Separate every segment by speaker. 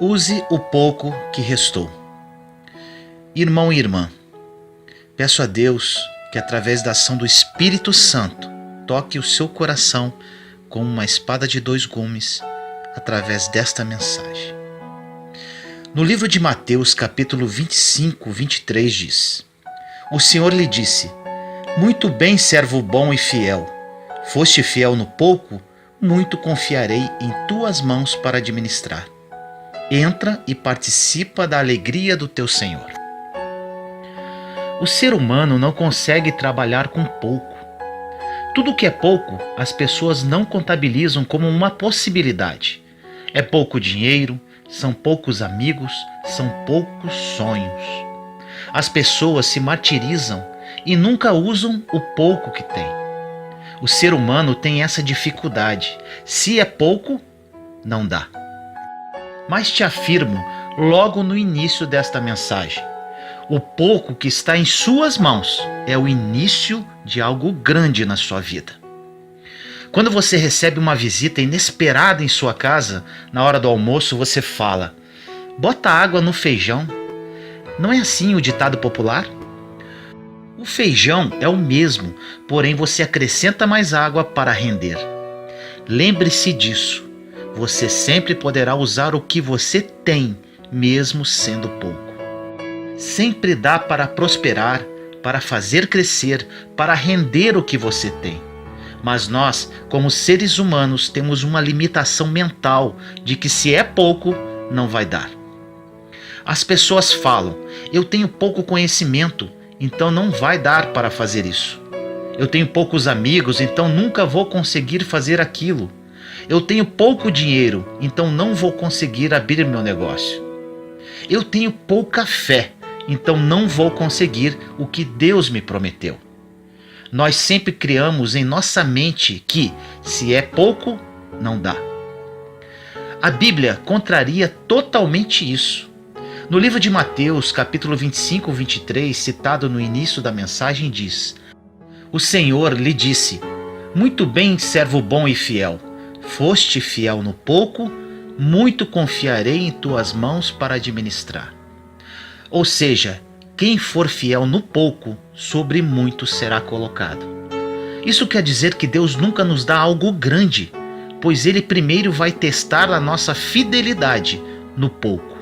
Speaker 1: Use o pouco que restou. Irmão e irmã, peço a Deus que através da ação do Espírito Santo toque o seu coração como uma espada de dois gumes através desta mensagem. No livro de Mateus, capítulo 25, 23 diz: O Senhor lhe disse: Muito bem, servo bom e fiel. Foste fiel no pouco, muito confiarei em tuas mãos para administrar. Entra e participa da alegria do teu Senhor. O ser humano não consegue trabalhar com pouco. Tudo que é pouco, as pessoas não contabilizam como uma possibilidade. É pouco dinheiro, são poucos amigos, são poucos sonhos. As pessoas se martirizam e nunca usam o pouco que têm. O ser humano tem essa dificuldade. Se é pouco, não dá. Mas te afirmo, logo no início desta mensagem, o pouco que está em suas mãos é o início de algo grande na sua vida. Quando você recebe uma visita inesperada em sua casa, na hora do almoço você fala: bota água no feijão. Não é assim o ditado popular? O feijão é o mesmo, porém você acrescenta mais água para render. Lembre-se disso. Você sempre poderá usar o que você tem, mesmo sendo pouco. Sempre dá para prosperar, para fazer crescer, para render o que você tem. Mas nós, como seres humanos, temos uma limitação mental de que se é pouco, não vai dar. As pessoas falam: eu tenho pouco conhecimento, então não vai dar para fazer isso. Eu tenho poucos amigos, então nunca vou conseguir fazer aquilo. Eu tenho pouco dinheiro, então não vou conseguir abrir meu negócio. Eu tenho pouca fé, então não vou conseguir o que Deus me prometeu. Nós sempre criamos em nossa mente que, se é pouco, não dá. A Bíblia contraria totalmente isso. No livro de Mateus, capítulo 25, 23, citado no início da mensagem, diz: O Senhor lhe disse: Muito bem, servo bom e fiel. Foste fiel no pouco, muito confiarei em tuas mãos para administrar. Ou seja, quem for fiel no pouco, sobre muito será colocado. Isso quer dizer que Deus nunca nos dá algo grande, pois Ele primeiro vai testar a nossa fidelidade no pouco.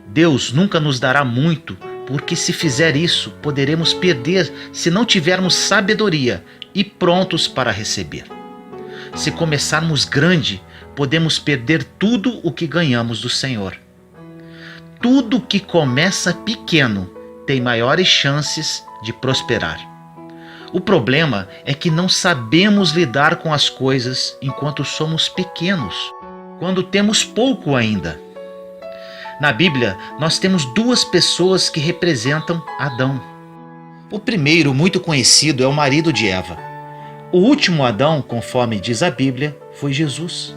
Speaker 1: Deus nunca nos dará muito, porque se fizer isso, poderemos perder se não tivermos sabedoria e prontos para receber. Se começarmos grande, podemos perder tudo o que ganhamos do Senhor. Tudo que começa pequeno tem maiores chances de prosperar. O problema é que não sabemos lidar com as coisas enquanto somos pequenos, quando temos pouco ainda. Na Bíblia, nós temos duas pessoas que representam Adão. O primeiro, muito conhecido, é o marido de Eva. O último Adão, conforme diz a Bíblia, foi Jesus.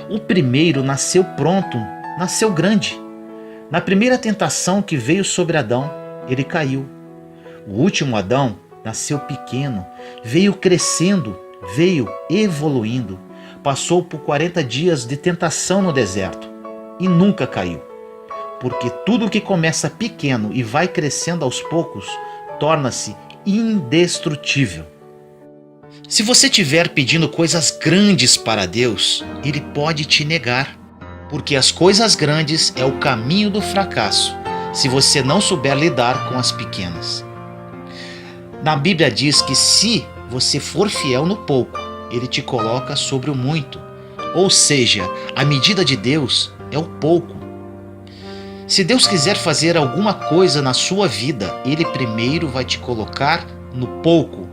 Speaker 1: O primeiro nasceu pronto, nasceu grande. Na primeira tentação que veio sobre Adão, ele caiu. O último Adão nasceu pequeno, veio crescendo, veio evoluindo. Passou por 40 dias de tentação no deserto e nunca caiu. Porque tudo que começa pequeno e vai crescendo aos poucos, torna-se indestrutível. Se você estiver pedindo coisas grandes para Deus, Ele pode te negar, porque as coisas grandes é o caminho do fracasso, se você não souber lidar com as pequenas. Na Bíblia diz que se você for fiel no pouco, Ele te coloca sobre o muito. Ou seja, a medida de Deus é o pouco. Se Deus quiser fazer alguma coisa na sua vida, Ele primeiro vai te colocar no pouco.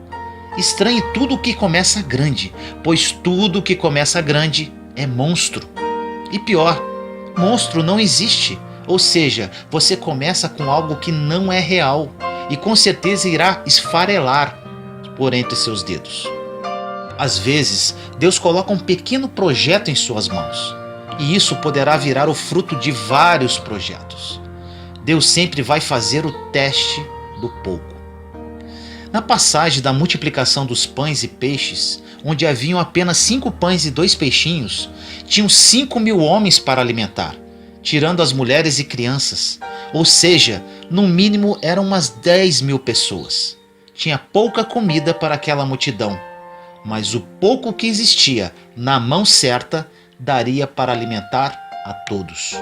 Speaker 1: Estranhe tudo que começa grande, pois tudo que começa grande é monstro. E pior, monstro não existe. Ou seja, você começa com algo que não é real e com certeza irá esfarelar por entre seus dedos. Às vezes, Deus coloca um pequeno projeto em suas mãos. E isso poderá virar o fruto de vários projetos. Deus sempre vai fazer o teste do pouco. Na passagem da multiplicação dos pães e peixes, onde haviam apenas 5 pães e 2 peixinhos, tinham 5.000 homens para alimentar. tirando as mulheres e crianças. Ou seja, no mínimo eram umas 10.000 pessoas. Tinha pouca comida para aquela multidão, mas o pouco que existia na mão certa daria para alimentar a todos.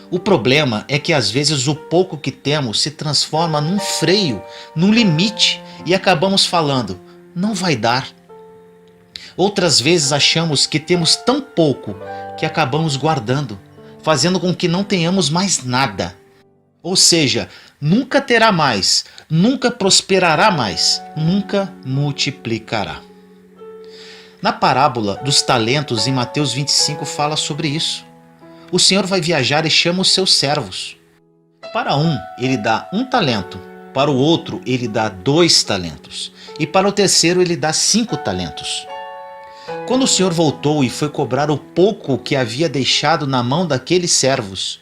Speaker 1: O problema é que às vezes o pouco que temos se transforma num freio, num limite, e acabamos falando, não vai dar. Outras vezes achamos que temos tão pouco que acabamos guardando, fazendo com que não tenhamos mais nada. Ou seja, nunca terá mais, nunca prosperará mais, nunca multiplicará. Na parábola dos talentos, em Mateus 25, fala sobre isso. O Senhor vai viajar e chama os seus servos. Para um, ele dá 1 talento. Para o outro, ele dá 2 talentos. E para o terceiro, ele dá 5 talentos. Quando o Senhor voltou e foi cobrar o pouco que havia deixado na mão daqueles servos,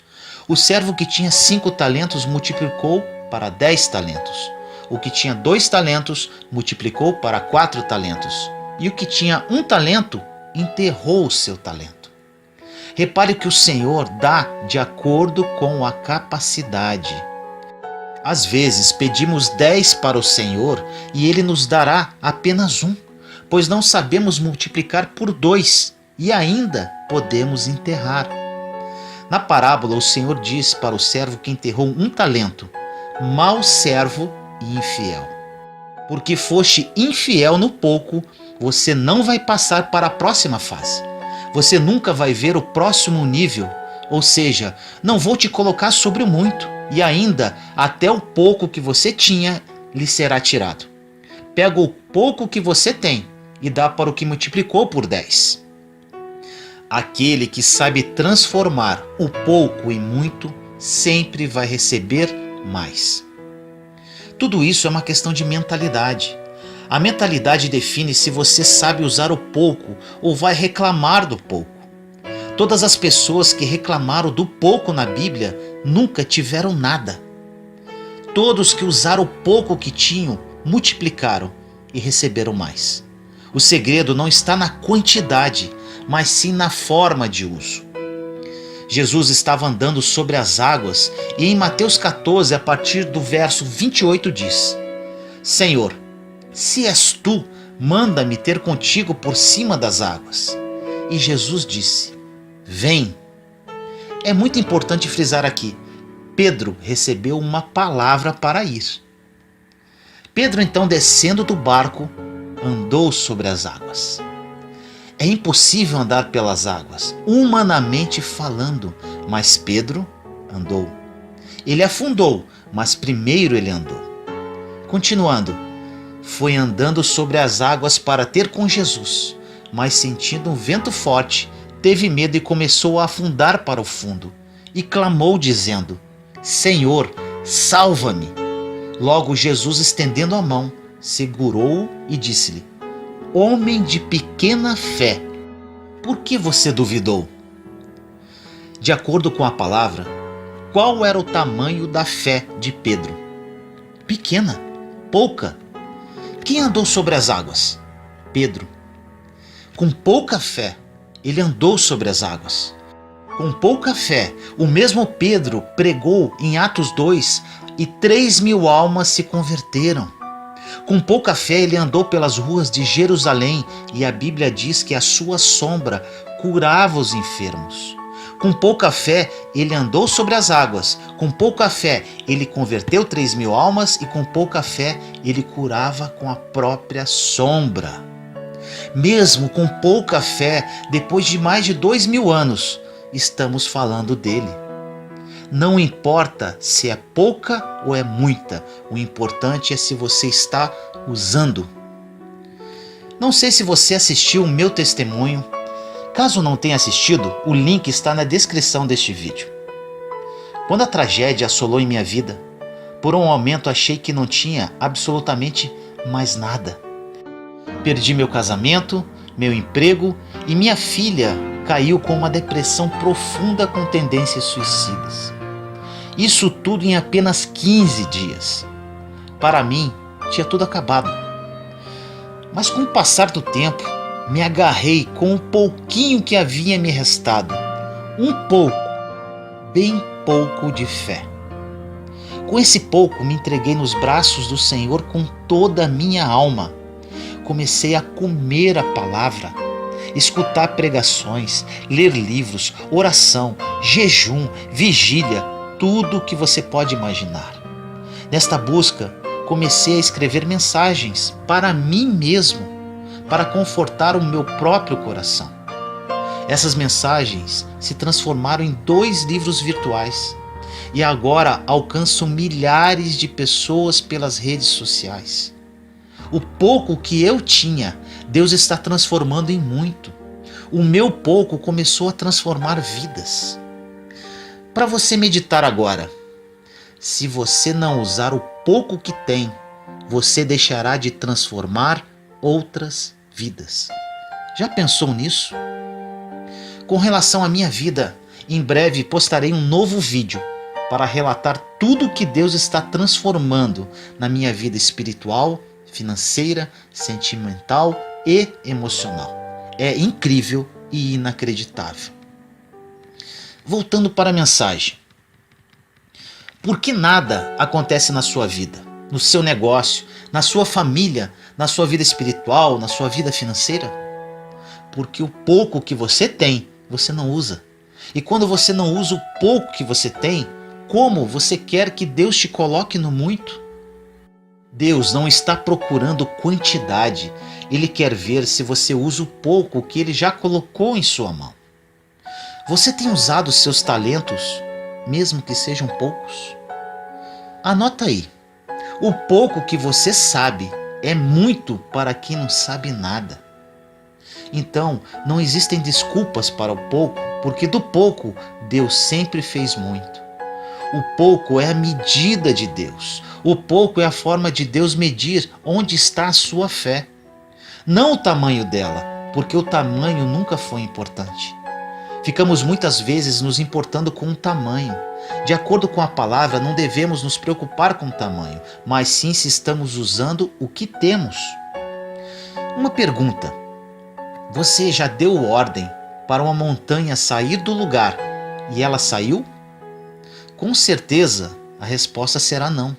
Speaker 1: o servo que tinha 5 talentos multiplicou para 10 talentos. O que tinha 2 talentos multiplicou para 4 talentos. E o que tinha 1 talento enterrou o seu talento. Repare que o Senhor dá de acordo com a capacidade. Às vezes pedimos 10 para o Senhor e Ele nos dará apenas 1, pois não sabemos multiplicar por 2 e ainda podemos enterrar. Na parábola, o Senhor diz para o servo que enterrou 1 talento: mau servo e infiel. Porque foste infiel no pouco, você não vai passar para a próxima fase. Você nunca vai ver o próximo nível, ou seja, não vou te colocar sobre o muito, e ainda até o pouco que você tinha lhe será tirado. Pega o pouco que você tem e dá para o que multiplicou por 10. Aquele que sabe transformar o pouco em muito, sempre vai receber mais. Tudo isso é uma questão de mentalidade. A mentalidade define se você sabe usar o pouco ou vai reclamar do pouco. Todas as pessoas que reclamaram do pouco na Bíblia nunca tiveram nada. Todos que usaram o pouco que tinham multiplicaram e receberam mais. O segredo não está na quantidade, mas sim na forma de uso. Jesus estava andando sobre as águas e em Mateus 14, a partir do verso 28 diz: Senhor, se és tu, manda-me ter contigo por cima das águas. E Jesus disse: Vem. É muito importante frisar aqui, Pedro recebeu uma palavra para ir. Pedro então, descendo do barco, andou sobre as águas. É impossível andar pelas águas, humanamente falando, mas Pedro andou. Ele afundou, mas primeiro ele andou. Continuando, foi andando sobre as águas para ter com Jesus, mas sentindo um vento forte, teve medo e começou a afundar para o fundo, e clamou dizendo: Senhor, salva-me! Logo Jesus, estendendo a mão, segurou-o e disse-lhe: Homem de pequena fé, por que você duvidou? De acordo com a palavra, qual era o tamanho da fé de Pedro? Pequena, pouca. Quem andou sobre as águas? Pedro. Com pouca fé, ele andou sobre as águas. Com pouca fé, o mesmo Pedro pregou em Atos 2 e 3.000 almas se converteram. Com pouca fé, ele andou pelas ruas de Jerusalém e a Bíblia diz que a sua sombra curava os enfermos. Com pouca fé, ele andou sobre as águas. Com pouca fé, ele converteu 3.000 almas e com pouca fé, ele curava com a própria sombra. Mesmo com pouca fé, depois de mais de 2.000 anos, estamos falando dele. Não importa se é pouca ou é muita, o importante é se você está usando. Não sei se você assistiu o meu testemunho. Caso não tenha assistido, o link está na descrição deste vídeo. Quando a tragédia assolou em minha vida, por um momento achei que não tinha absolutamente mais nada. Perdi meu casamento, meu emprego e minha filha caiu com uma depressão profunda com tendências suicidas. Isso tudo em apenas 15 dias. Para mim, tinha tudo acabado. Mas com o passar do tempo, me agarrei com o pouquinho que havia me restado. Um pouco bem pouco de fé. Com esse pouco, me entreguei nos braços do Senhor com toda a minha alma. Comecei a comer a palavra, escutar pregações, ler livros, oração, jejum, vigília, tudo o que você pode imaginar. Nesta busca, comecei a escrever mensagens para mim mesmo, para confortar o meu próprio coração. Essas mensagens se transformaram em 2 livros virtuais e agora alcançam milhares de pessoas pelas redes sociais. O pouco que eu tinha, Deus está transformando em muito. O meu pouco começou a transformar vidas. Para você meditar agora, se você não usar o pouco que tem, você deixará de transformar outras vidas. Já pensou nisso? Com relação à minha vida, em breve postarei um novo vídeo para relatar tudo o que Deus está transformando na minha vida espiritual, financeira, sentimental e emocional. É incrível e inacreditável. Voltando para a mensagem. Por que nada acontece na sua vida, no seu negócio, na sua família, na sua vida espiritual, na sua vida financeira? Porque o pouco que você tem, você não usa. E quando você não usa o pouco que você tem, como você quer que Deus te coloque no muito? Deus não está procurando quantidade, Ele quer ver se você usa o pouco que Ele já colocou em sua mão. Você tem usado seus talentos, mesmo que sejam poucos? Anota aí, o pouco que você sabe é muito para quem não sabe nada. Então, não existem desculpas para o pouco, porque do pouco Deus sempre fez muito. O pouco é a medida de Deus. O pouco é a forma de Deus medir onde está a sua fé. Não o tamanho dela, porque o tamanho nunca foi importante. Ficamos muitas vezes nos importando com o tamanho. De acordo com a palavra, não devemos nos preocupar com o tamanho, mas sim se estamos usando o que temos. Uma pergunta. Você já deu ordem para uma montanha sair do lugar e ela saiu? Com certeza, a resposta será não.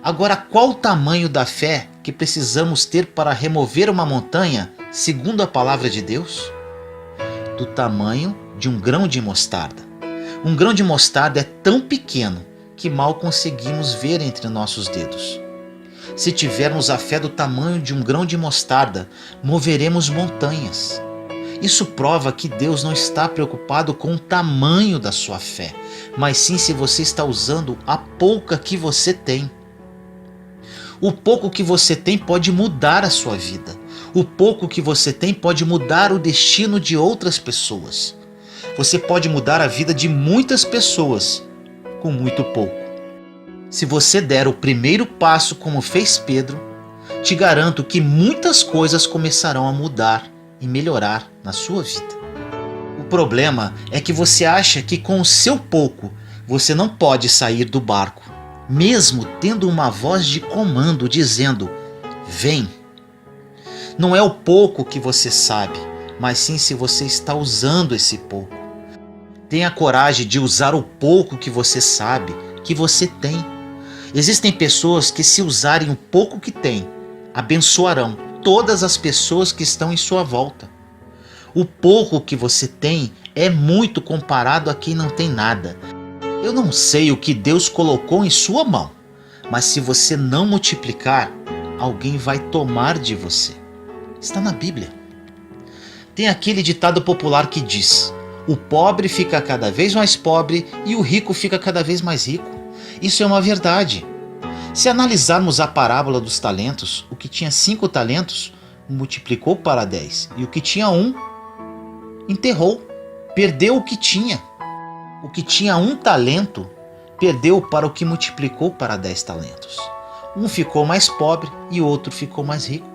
Speaker 1: Agora, qual o tamanho da fé que precisamos ter para remover uma montanha, segundo a palavra de Deus? Do tamanho de um grão de mostarda. Um grão de mostarda é tão pequeno que mal conseguimos ver entre nossos dedos. Se tivermos a fé do tamanho de um grão de mostarda, moveremos montanhas. Isso prova que Deus não está preocupado com o tamanho da sua fé, mas sim se você está usando a pouca que você tem. O pouco que você tem pode mudar a sua vida. O pouco que você tem pode mudar o destino de outras pessoas. Você pode mudar a vida de muitas pessoas com muito pouco. Se você der o primeiro passo como fez Pedro, te garanto que muitas coisas começarão a mudar e melhorar na sua vida. O problema é que você acha que com o seu pouco você não pode sair do barco, mesmo tendo uma voz de comando dizendo: vem. Não é o pouco que você sabe, mas sim se você está usando esse pouco. Tenha coragem de usar o pouco que você sabe, que você tem. Existem pessoas que, se usarem o pouco que têm, abençoarão todas as pessoas que estão em sua volta. O pouco que você tem é muito comparado a quem não tem nada. Eu não sei o que Deus colocou em sua mão, mas se você não multiplicar, alguém vai tomar de você. Está na Bíblia. Tem aquele ditado popular que diz: o pobre fica cada vez mais pobre e o rico fica cada vez mais rico. Isso é uma verdade. Se analisarmos a parábola dos talentos, o que tinha 5 talentos multiplicou para 10, e o que tinha 1 enterrou, perdeu o que tinha. O que tinha 1 talento perdeu para o que multiplicou para 10 talentos. Um ficou mais pobre e o outro ficou mais rico.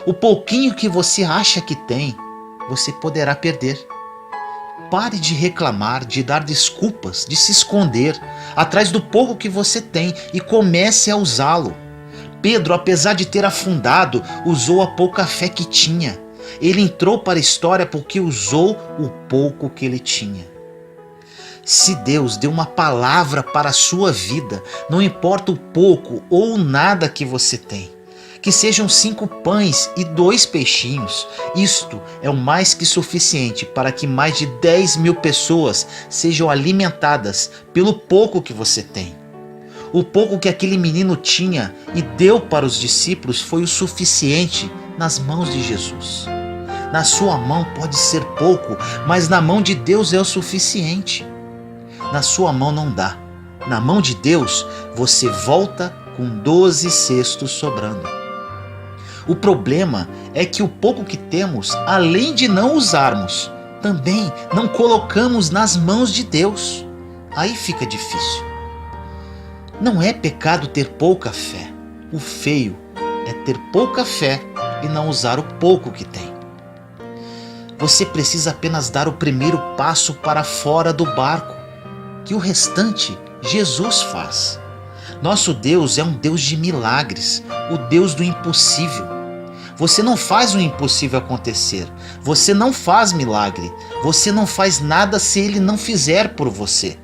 Speaker 1: O pouquinho que você acha que tem, você poderá perder. Pare de reclamar, de dar desculpas, de se esconder atrás do pouco que você tem e comece a usá-lo. Pedro, apesar de ter afundado, usou a pouca fé que tinha. Ele entrou para a história porque usou o pouco que ele tinha. Se Deus deu uma palavra para a sua vida, não importa o pouco ou nada que você tem, que sejam 5 pães e 2 peixinhos, isto é o mais que suficiente para que mais de 10.000 pessoas sejam alimentadas pelo pouco que você tem. O pouco que aquele menino tinha e deu para os discípulos foi o suficiente nas mãos de Jesus. Na sua mão pode ser pouco, mas na mão de Deus é o suficiente. Na sua mão não dá. Na mão de Deus você volta com 12 cestos sobrando. O problema é que o pouco que temos, além de não usarmos, também não colocamos nas mãos de Deus. Aí fica difícil. Não é pecado ter pouca fé. O feio é ter pouca fé e não usar o pouco que tem. Você precisa apenas dar o primeiro passo para fora do barco, que o restante Jesus faz. Nosso Deus é um Deus de milagres, o Deus do impossível. Você não faz o impossível acontecer, você não faz milagre, você não faz nada se Ele não fizer por você.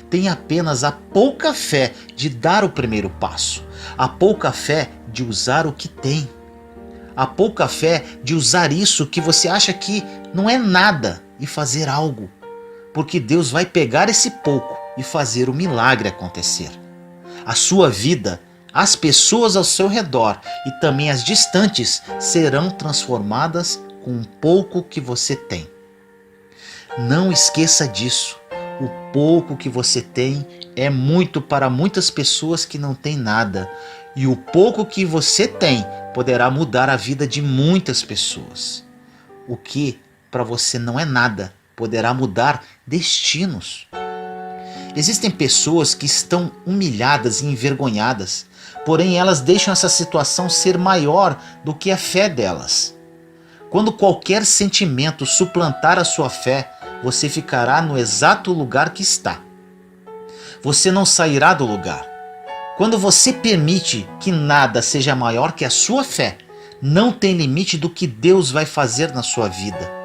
Speaker 1: Tem apenas a pouca fé de dar o primeiro passo, a pouca fé de usar o que tem, a pouca fé de usar isso que você acha que não é nada e fazer algo, porque Deus vai pegar esse pouco e fazer o milagre acontecer. A sua vida, as pessoas ao seu redor e também as distantes serão transformadas com um pouco que você tem. Não esqueça disso. O pouco que você tem é muito para muitas pessoas que não têm nada. E o pouco que você tem poderá mudar a vida de muitas pessoas. O que para você não é nada poderá mudar destinos. Existem pessoas que estão humilhadas e envergonhadas, porém elas deixam essa situação ser maior do que a fé delas. Quando qualquer sentimento suplantar a sua fé, você ficará no exato lugar que está. Você não sairá do lugar. Quando você permite que nada seja maior que a sua fé, não tem limite do que Deus vai fazer na sua vida.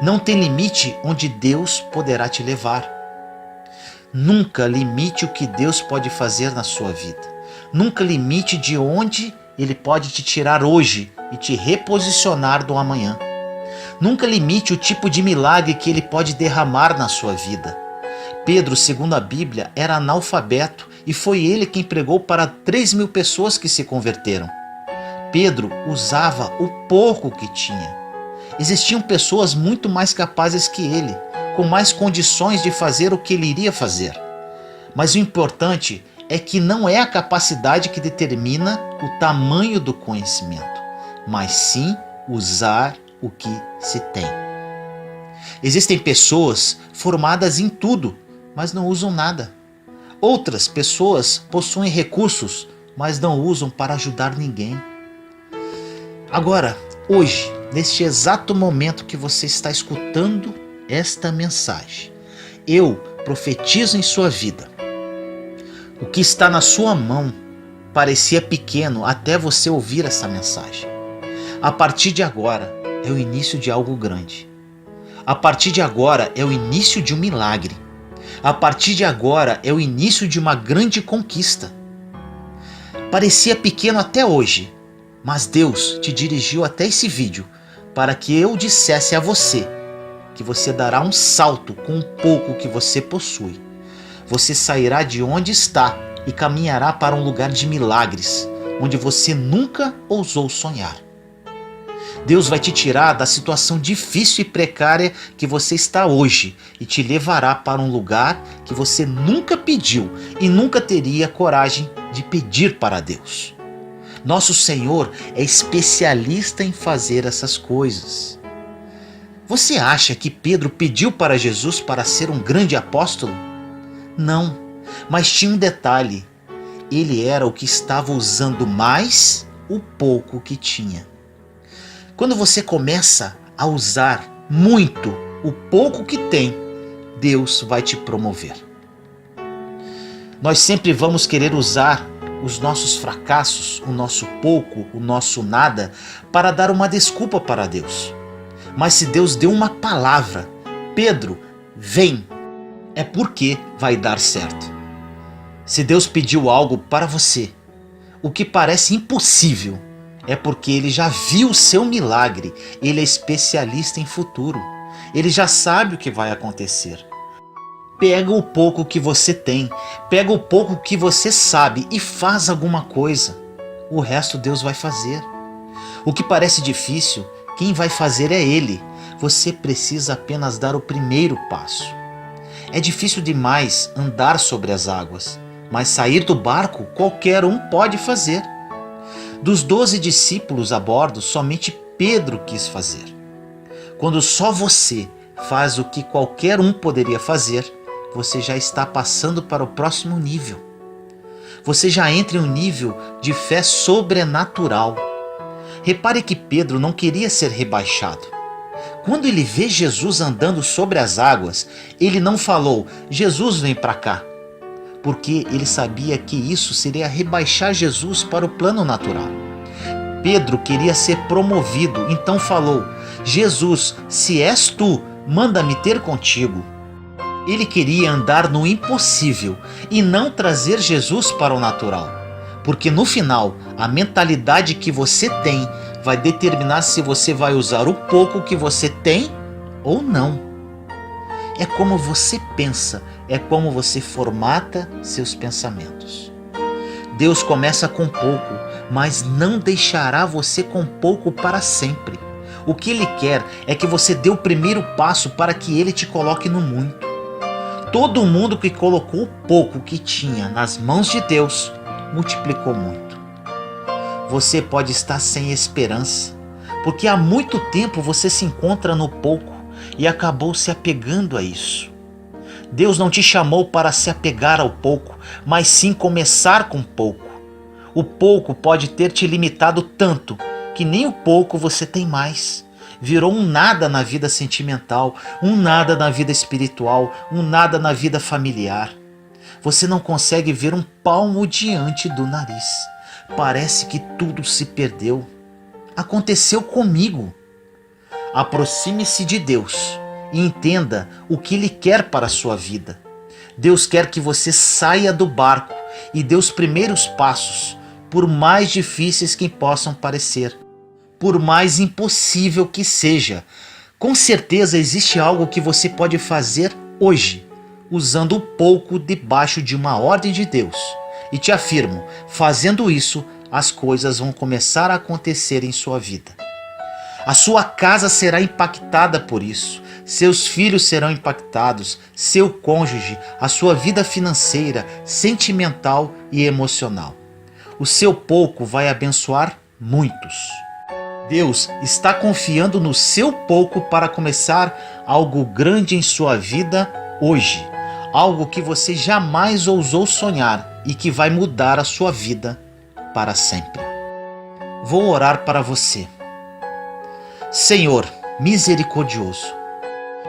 Speaker 1: Não tem limite onde Deus poderá te levar. Nunca limite o que Deus pode fazer na sua vida. Nunca limite de onde Ele pode te tirar hoje e te reposicionar do amanhã. Nunca limite o tipo de milagre que Ele pode derramar na sua vida. Pedro, segundo a Bíblia, era analfabeto e foi ele quem pregou para 3.000 pessoas que se converteram. Pedro usava o pouco que tinha. Existiam pessoas muito mais capazes que ele, com mais condições de fazer o que ele iria fazer. Mas o importante é que não é a capacidade que determina o tamanho do conhecimento, mas sim usar o que se tem. Existem pessoas formadas em tudo, mas não usam nada. Outras pessoas possuem recursos, mas não usam para ajudar ninguém. Agora, hoje, neste exato momento que você está escutando esta mensagem, eu profetizo em sua vida. O que está na sua mão parecia pequeno até você ouvir essa mensagem. A partir de agora é o início de algo grande. A partir de agora é o início de um milagre. A partir de agora é o início de uma grande conquista. Parecia pequeno até hoje, mas Deus te dirigiu até esse vídeo para que eu dissesse a você que você dará um salto com o pouco que você possui. Você sairá de onde está e caminhará para um lugar de milagres, onde você nunca ousou sonhar. Deus vai te tirar da situação difícil e precária que você está hoje e te levará para um lugar que você nunca pediu e nunca teria coragem de pedir para Deus. Nosso Senhor é especialista em fazer essas coisas. Você acha que Pedro pediu para Jesus para ser um grande apóstolo? Não, mas tinha um detalhe. Ele era o que estava usando mais o pouco que tinha. Quando você começa a usar muito o pouco que tem, Deus vai te promover. Nós sempre vamos querer usar os nossos fracassos, o nosso pouco, o nosso nada, para dar uma desculpa para Deus. Mas se Deus deu uma palavra, Pedro, vem, é porque vai dar certo. Se Deus pediu algo para você, o que parece impossível, é porque Ele já viu o seu milagre. Ele é especialista em futuro. Ele já sabe o que vai acontecer. Pega o pouco que você tem, pega o pouco que você sabe e faz alguma coisa. O resto Deus vai fazer. O que parece difícil, quem vai fazer é Ele. Você precisa apenas dar o primeiro passo. É difícil demais andar sobre as águas, mas sair do barco qualquer um pode fazer. Dos 12 discípulos a bordo, somente Pedro quis fazer. Quando só você faz o que qualquer um poderia fazer, você já está passando para o próximo nível. Você já entra em um nível de fé sobrenatural. Repare que Pedro não queria ser rebaixado. Quando ele vê Jesus andando sobre as águas, ele não falou: Jesus, vem para cá, porque ele sabia que isso seria rebaixar Jesus para o plano natural. Pedro queria ser promovido, então falou: Jesus, se és tu, manda-me ter contigo. Ele queria andar no impossível e não trazer Jesus para o natural, porque no final, a mentalidade que você tem vai determinar se você vai usar o pouco que você tem ou não. É como você pensa, é como você formata seus pensamentos. Deus começa com pouco, mas não deixará você com pouco para sempre. O que Ele quer é que você dê o primeiro passo para que Ele te coloque no muito. Todo mundo que colocou o pouco que tinha nas mãos de Deus, multiplicou muito. Você pode estar sem esperança, porque há muito tempo você se encontra no pouco e acabou se apegando a isso. Deus não te chamou para se apegar ao pouco, mas sim começar com pouco. O pouco pode ter te limitado tanto que nem o pouco você tem mais. Virou um nada na vida sentimental, um nada na vida espiritual, um nada na vida familiar. Você não consegue ver um palmo diante do nariz. Parece que tudo se perdeu. Aconteceu comigo. Aproxime-se de Deus e entenda o que Ele quer para a sua vida. Deus quer que você saia do barco e dê os primeiros passos, por mais difíceis que possam parecer, por mais impossível que seja. Com certeza existe algo que você pode fazer hoje, usando o pouco debaixo de uma ordem de Deus. E te afirmo, fazendo isso, as coisas vão começar a acontecer em sua vida. A sua casa será impactada por isso, seus filhos serão impactados, seu cônjuge, a sua vida financeira, sentimental e emocional. O seu pouco vai abençoar muitos. Deus está confiando no seu pouco para começar algo grande em sua vida hoje. Algo que você jamais ousou sonhar e que vai mudar a sua vida para sempre. Vou orar para você. Senhor misericordioso,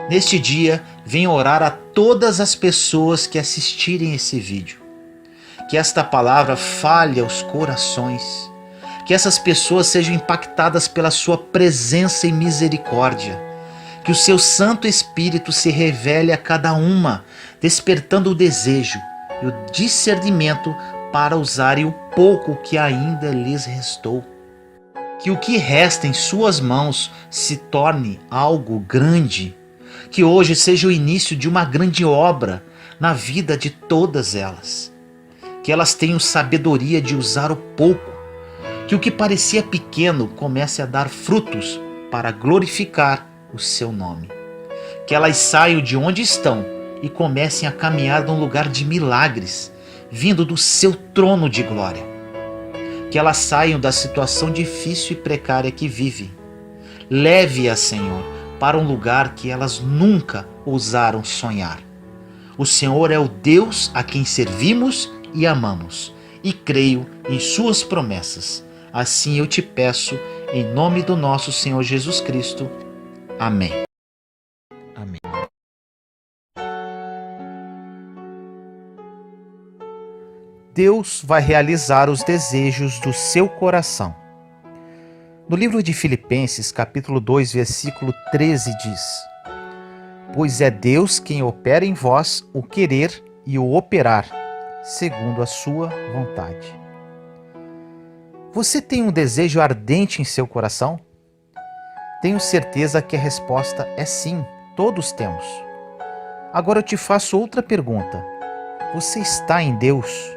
Speaker 1: neste dia venho orar a todas as pessoas que assistirem esse vídeo. Que esta palavra fale aos corações. Que essas pessoas sejam impactadas pela sua presença e misericórdia. Que o seu Santo Espírito se revele a cada uma, despertando o desejo e o discernimento para usarem o pouco que ainda lhes restou. Que o que resta em suas mãos se torne algo grande. Que hoje seja o início de uma grande obra na vida de todas elas. Que elas tenham sabedoria de usar o pouco. Que o que parecia pequeno comece a dar frutos para glorificar o seu nome. Que elas saiam de onde estão e comecem a caminhar num lugar de milagres, vindo do seu trono de glória. Que elas saiam da situação difícil e precária que vivem. Leve-as, Senhor, para um lugar que elas nunca ousaram sonhar. O Senhor é o Deus a quem servimos e amamos, e creio em suas promessas. Assim eu te peço, em nome do nosso Senhor Jesus Cristo. Amém. Amém. Deus vai realizar os desejos do seu coração. No livro de Filipenses, capítulo 2, versículo 13 diz: pois é Deus quem opera em vós o querer e o operar, segundo a sua vontade. Você tem um desejo ardente em seu coração? Tenho certeza que a resposta é sim, todos temos. Agora eu te faço outra pergunta. Você está em Deus?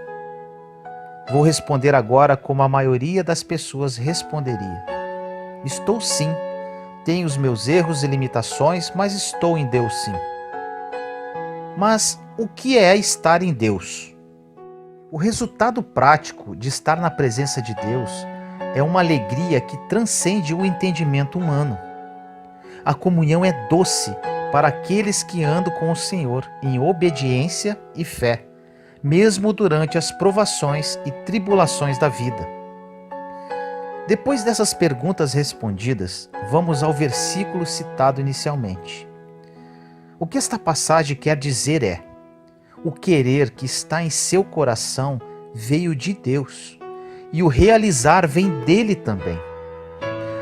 Speaker 1: Vou responder agora como a maioria das pessoas responderia. Estou sim. Tenho os meus erros e limitações, mas estou em Deus sim. Mas o que é estar em Deus? O resultado prático de estar na presença de Deus é uma alegria que transcende o entendimento humano. A comunhão é doce para aqueles que andam com o Senhor em obediência e fé, mesmo durante as provações e tribulações da vida. Depois dessas perguntas respondidas, vamos ao versículo citado inicialmente. O que esta passagem quer dizer é: o querer que está em seu coração veio de Deus, e o realizar vem dele também.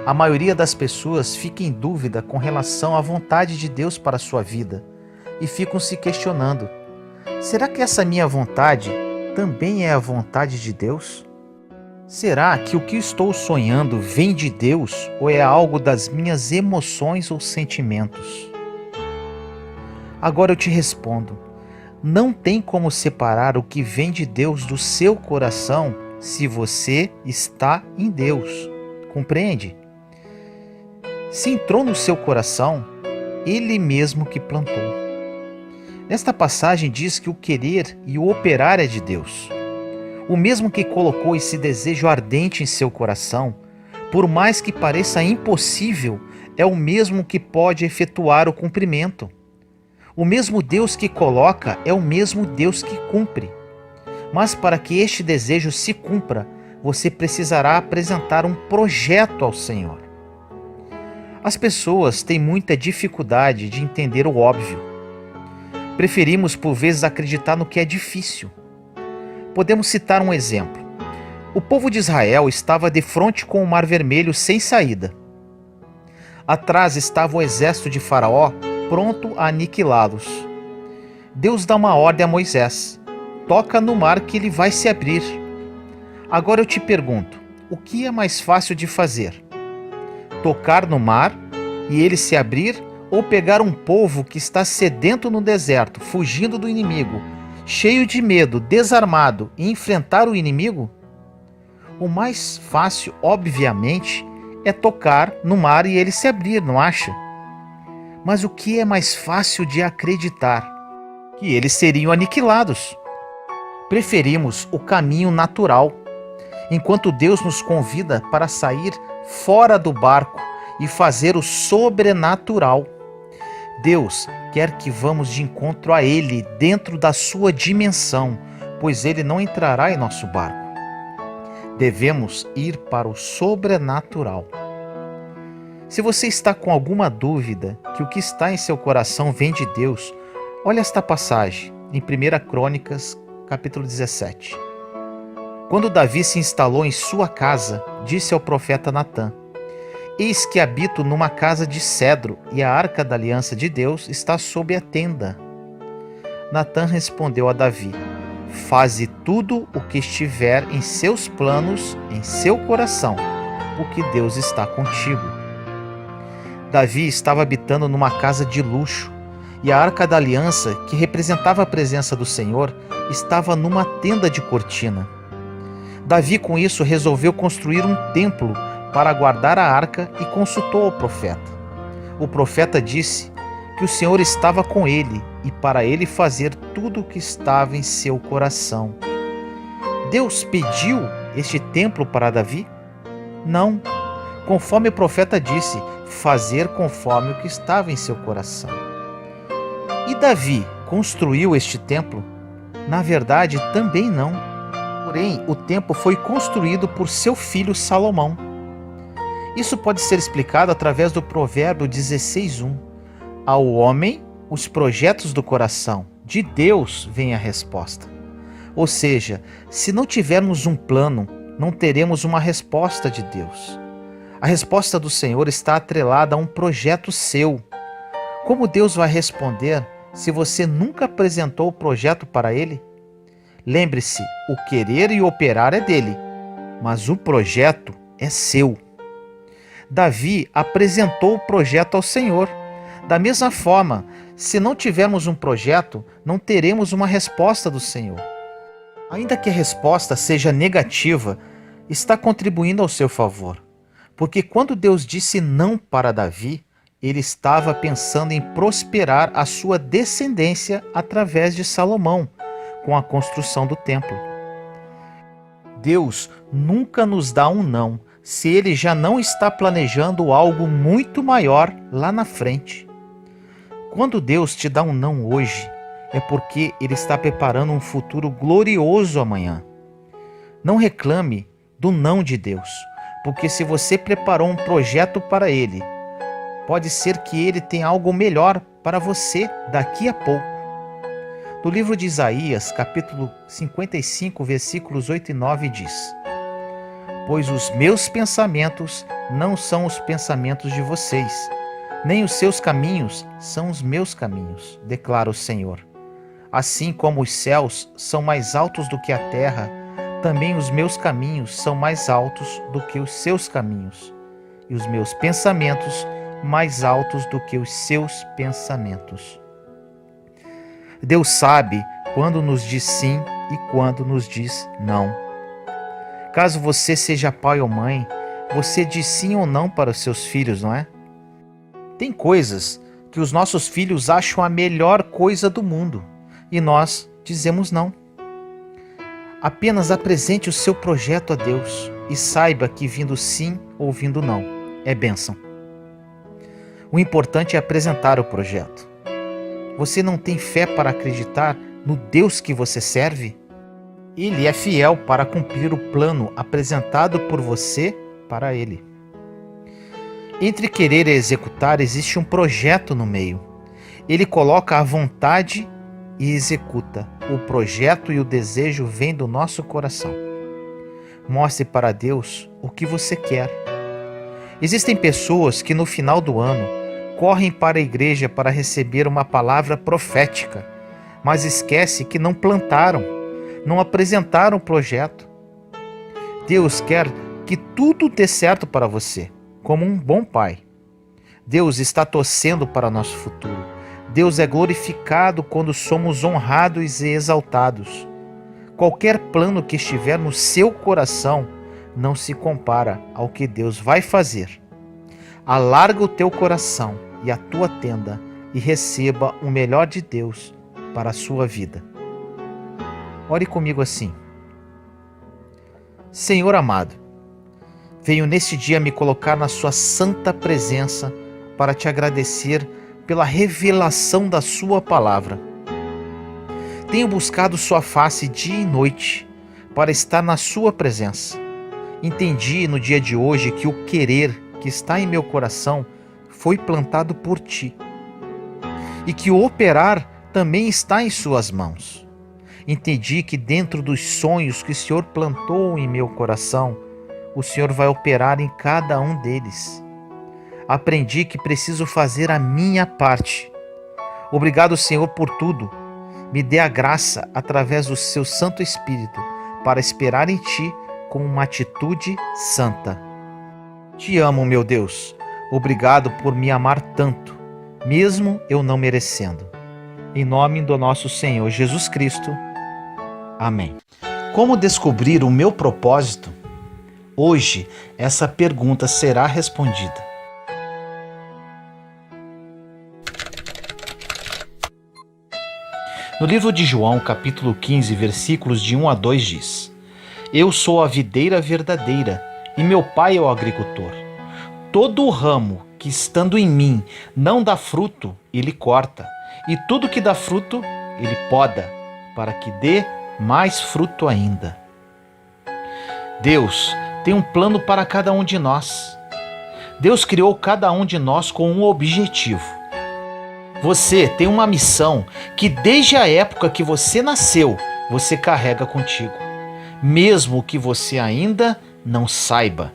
Speaker 1: A maioria das pessoas fica em dúvida com relação à vontade de Deus para a sua vida e ficam se questionando: será que essa minha vontade também é a vontade de Deus? Será que o que estou sonhando vem de Deus ou é algo das minhas emoções ou sentimentos? Agora eu te respondo: não tem como separar o que vem de Deus do seu coração se você está em Deus. Compreende? Se entrou no seu coração, Ele mesmo que plantou. Nesta passagem diz que o querer e o operar é de Deus. O mesmo que colocou esse desejo ardente em seu coração, por mais que pareça impossível, é o mesmo que pode efetuar o cumprimento. O mesmo Deus que coloca é o mesmo Deus que cumpre. Mas para que este desejo se cumpra, você precisará apresentar um projeto ao Senhor. As pessoas têm muita dificuldade de entender o óbvio. Preferimos por vezes acreditar no que é difícil. Podemos citar um exemplo. O povo de Israel estava de frente com o Mar Vermelho sem saída. Atrás estava o exército de Faraó, pronto a aniquilá-los. Deus dá uma ordem a Moisés: toca no mar que ele vai se abrir. Agora eu te pergunto, o que é mais fácil de fazer? Tocar no mar e ele se abrir, ou pegar um povo que está sedento no deserto, fugindo do inimigo, cheio de medo, desarmado, e enfrentar o inimigo? O mais fácil, obviamente, é tocar no mar e ele se abrir, não acha? Mas o que é mais fácil de acreditar? Que eles seriam aniquilados. Preferimos o caminho natural, enquanto Deus nos convida para sair fora do barco e fazer o sobrenatural. Deus quer que vamos de encontro a Ele dentro da sua dimensão, pois Ele não entrará em nosso barco. Devemos ir para o sobrenatural. Se você está com alguma dúvida que o que está em seu coração vem de Deus, olha esta passagem em 1 Crônicas, capítulo 17. Quando Davi se instalou em sua casa, disse ao profeta Natã: eis que habito numa casa de cedro, e a arca da aliança de Deus está sob a tenda. Natã respondeu a Davi: faze tudo o que estiver em seus planos, em seu coração, porque Deus está contigo. Davi estava habitando numa casa de luxo, e a arca da aliança, que representava a presença do Senhor, estava numa tenda de cortina. Davi, com isso, resolveu construir um templo para guardar a arca e consultou o profeta. O profeta disse que o Senhor estava com ele e para ele fazer tudo o que estava em seu coração. Deus pediu este templo para Davi? Não. Conforme o profeta disse, fazer conforme o que estava em seu coração. E Davi construiu este templo? Na verdade, também não. Porém, o templo foi construído por seu filho Salomão. Isso pode ser explicado através do provérbio 16:1. Ao homem, os projetos do coração, de Deus vem a resposta. Ou seja, se não tivermos um plano, não teremos uma resposta de Deus. A resposta do Senhor está atrelada a um projeto seu. Como Deus vai responder se você nunca apresentou o projeto para Ele? Lembre-se, o querer e operar é dele, mas o projeto é seu. Davi apresentou o projeto ao Senhor. Da mesma forma, se não tivermos um projeto, não teremos uma resposta do Senhor. Ainda que a resposta seja negativa, está contribuindo ao seu favor. Porque quando Deus disse não para Davi, ele estava pensando em prosperar a sua descendência através de Salomão, com a construção do templo. Deus nunca nos dá um não, se Ele já não está planejando algo muito maior lá na frente. Quando Deus te dá um não hoje, é porque Ele está preparando um futuro glorioso amanhã. Não reclame do não de Deus, porque se você preparou um projeto para Ele, pode ser que Ele tenha algo melhor para você daqui a pouco. No livro de Isaías, capítulo 55, versículos 8 e 9 diz: Pois os meus pensamentos não são os pensamentos de vocês, nem os seus caminhos são os meus caminhos, declara o Senhor. Assim como os céus são mais altos do que a terra, também os meus caminhos são mais altos do que os seus caminhos, e os meus pensamentos mais altos do que os seus pensamentos. Deus sabe quando nos diz sim e quando nos diz não. Caso você seja pai ou mãe, você diz sim ou não para os seus filhos, não é? Tem coisas que os nossos filhos acham a melhor coisa do mundo e nós dizemos não. Apenas apresente o seu projeto a Deus e saiba que vindo sim ou vindo não é bênção. O importante é apresentar o projeto. Você não tem fé para acreditar no Deus que você serve? Ele é fiel para cumprir o plano apresentado por você para Ele. Entre querer e executar existe um projeto no meio. Ele coloca a vontade e executa. O projeto e o desejo vêm do nosso coração. Mostre para Deus o que você quer. Existem pessoas que no final do ano correm para a igreja para receber uma palavra profética, mas esquece que não plantaram, não apresentaram o projeto. Deus quer que tudo dê certo para você, como um bom pai. Deus está torcendo para nosso futuro. Deus é glorificado quando somos honrados e exaltados. Qualquer plano que estiver no seu coração não se compara ao que Deus vai fazer. Alarga o teu coração e a tua tenda e receba o melhor de Deus para a sua vida. Ore comigo assim: Senhor amado, venho neste dia me colocar na sua santa presença para te agradecer pela revelação da sua palavra. Tenho buscado sua face dia e noite para estar na sua presença. Entendi no dia de hoje que o querer que está em meu coração foi plantado por ti e que o operar também está em suas mãos. Entendi que dentro dos sonhos que o Senhor plantou em meu coração, o Senhor vai operar em cada um deles. Aprendi que preciso fazer a minha parte. Obrigado, Senhor, por tudo. Me dê a graça, através do seu Santo Espírito, para esperar em ti com uma atitude santa. Te amo, meu Deus. Obrigado por me amar tanto, mesmo eu não merecendo. Em nome do nosso Senhor Jesus Cristo. Amém. Como descobrir o meu propósito? Hoje, essa pergunta será respondida. No livro de João, capítulo 15, versículos de 1 a 2 diz: Eu sou a videira verdadeira e meu pai é o agricultor. Todo o ramo que estando em mim não dá fruto, ele corta, e tudo que dá fruto, ele poda, para que dê mais fruto ainda. Deus tem um plano para cada um de nós. Deus criou cada um de nós com um objetivo. Você tem uma missão que desde a época que você nasceu, você carrega contigo, mesmo que você ainda não saiba.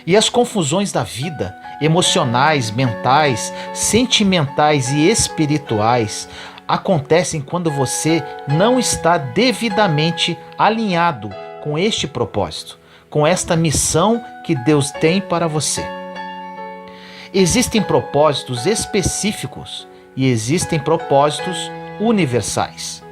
Speaker 1: E as confusões da vida emocionais, mentais, sentimentais e espirituais acontecem quando você não está devidamente alinhado com este propósito, com esta missão que Deus tem para você. Existem propósitos específicos e existem propósitos universais.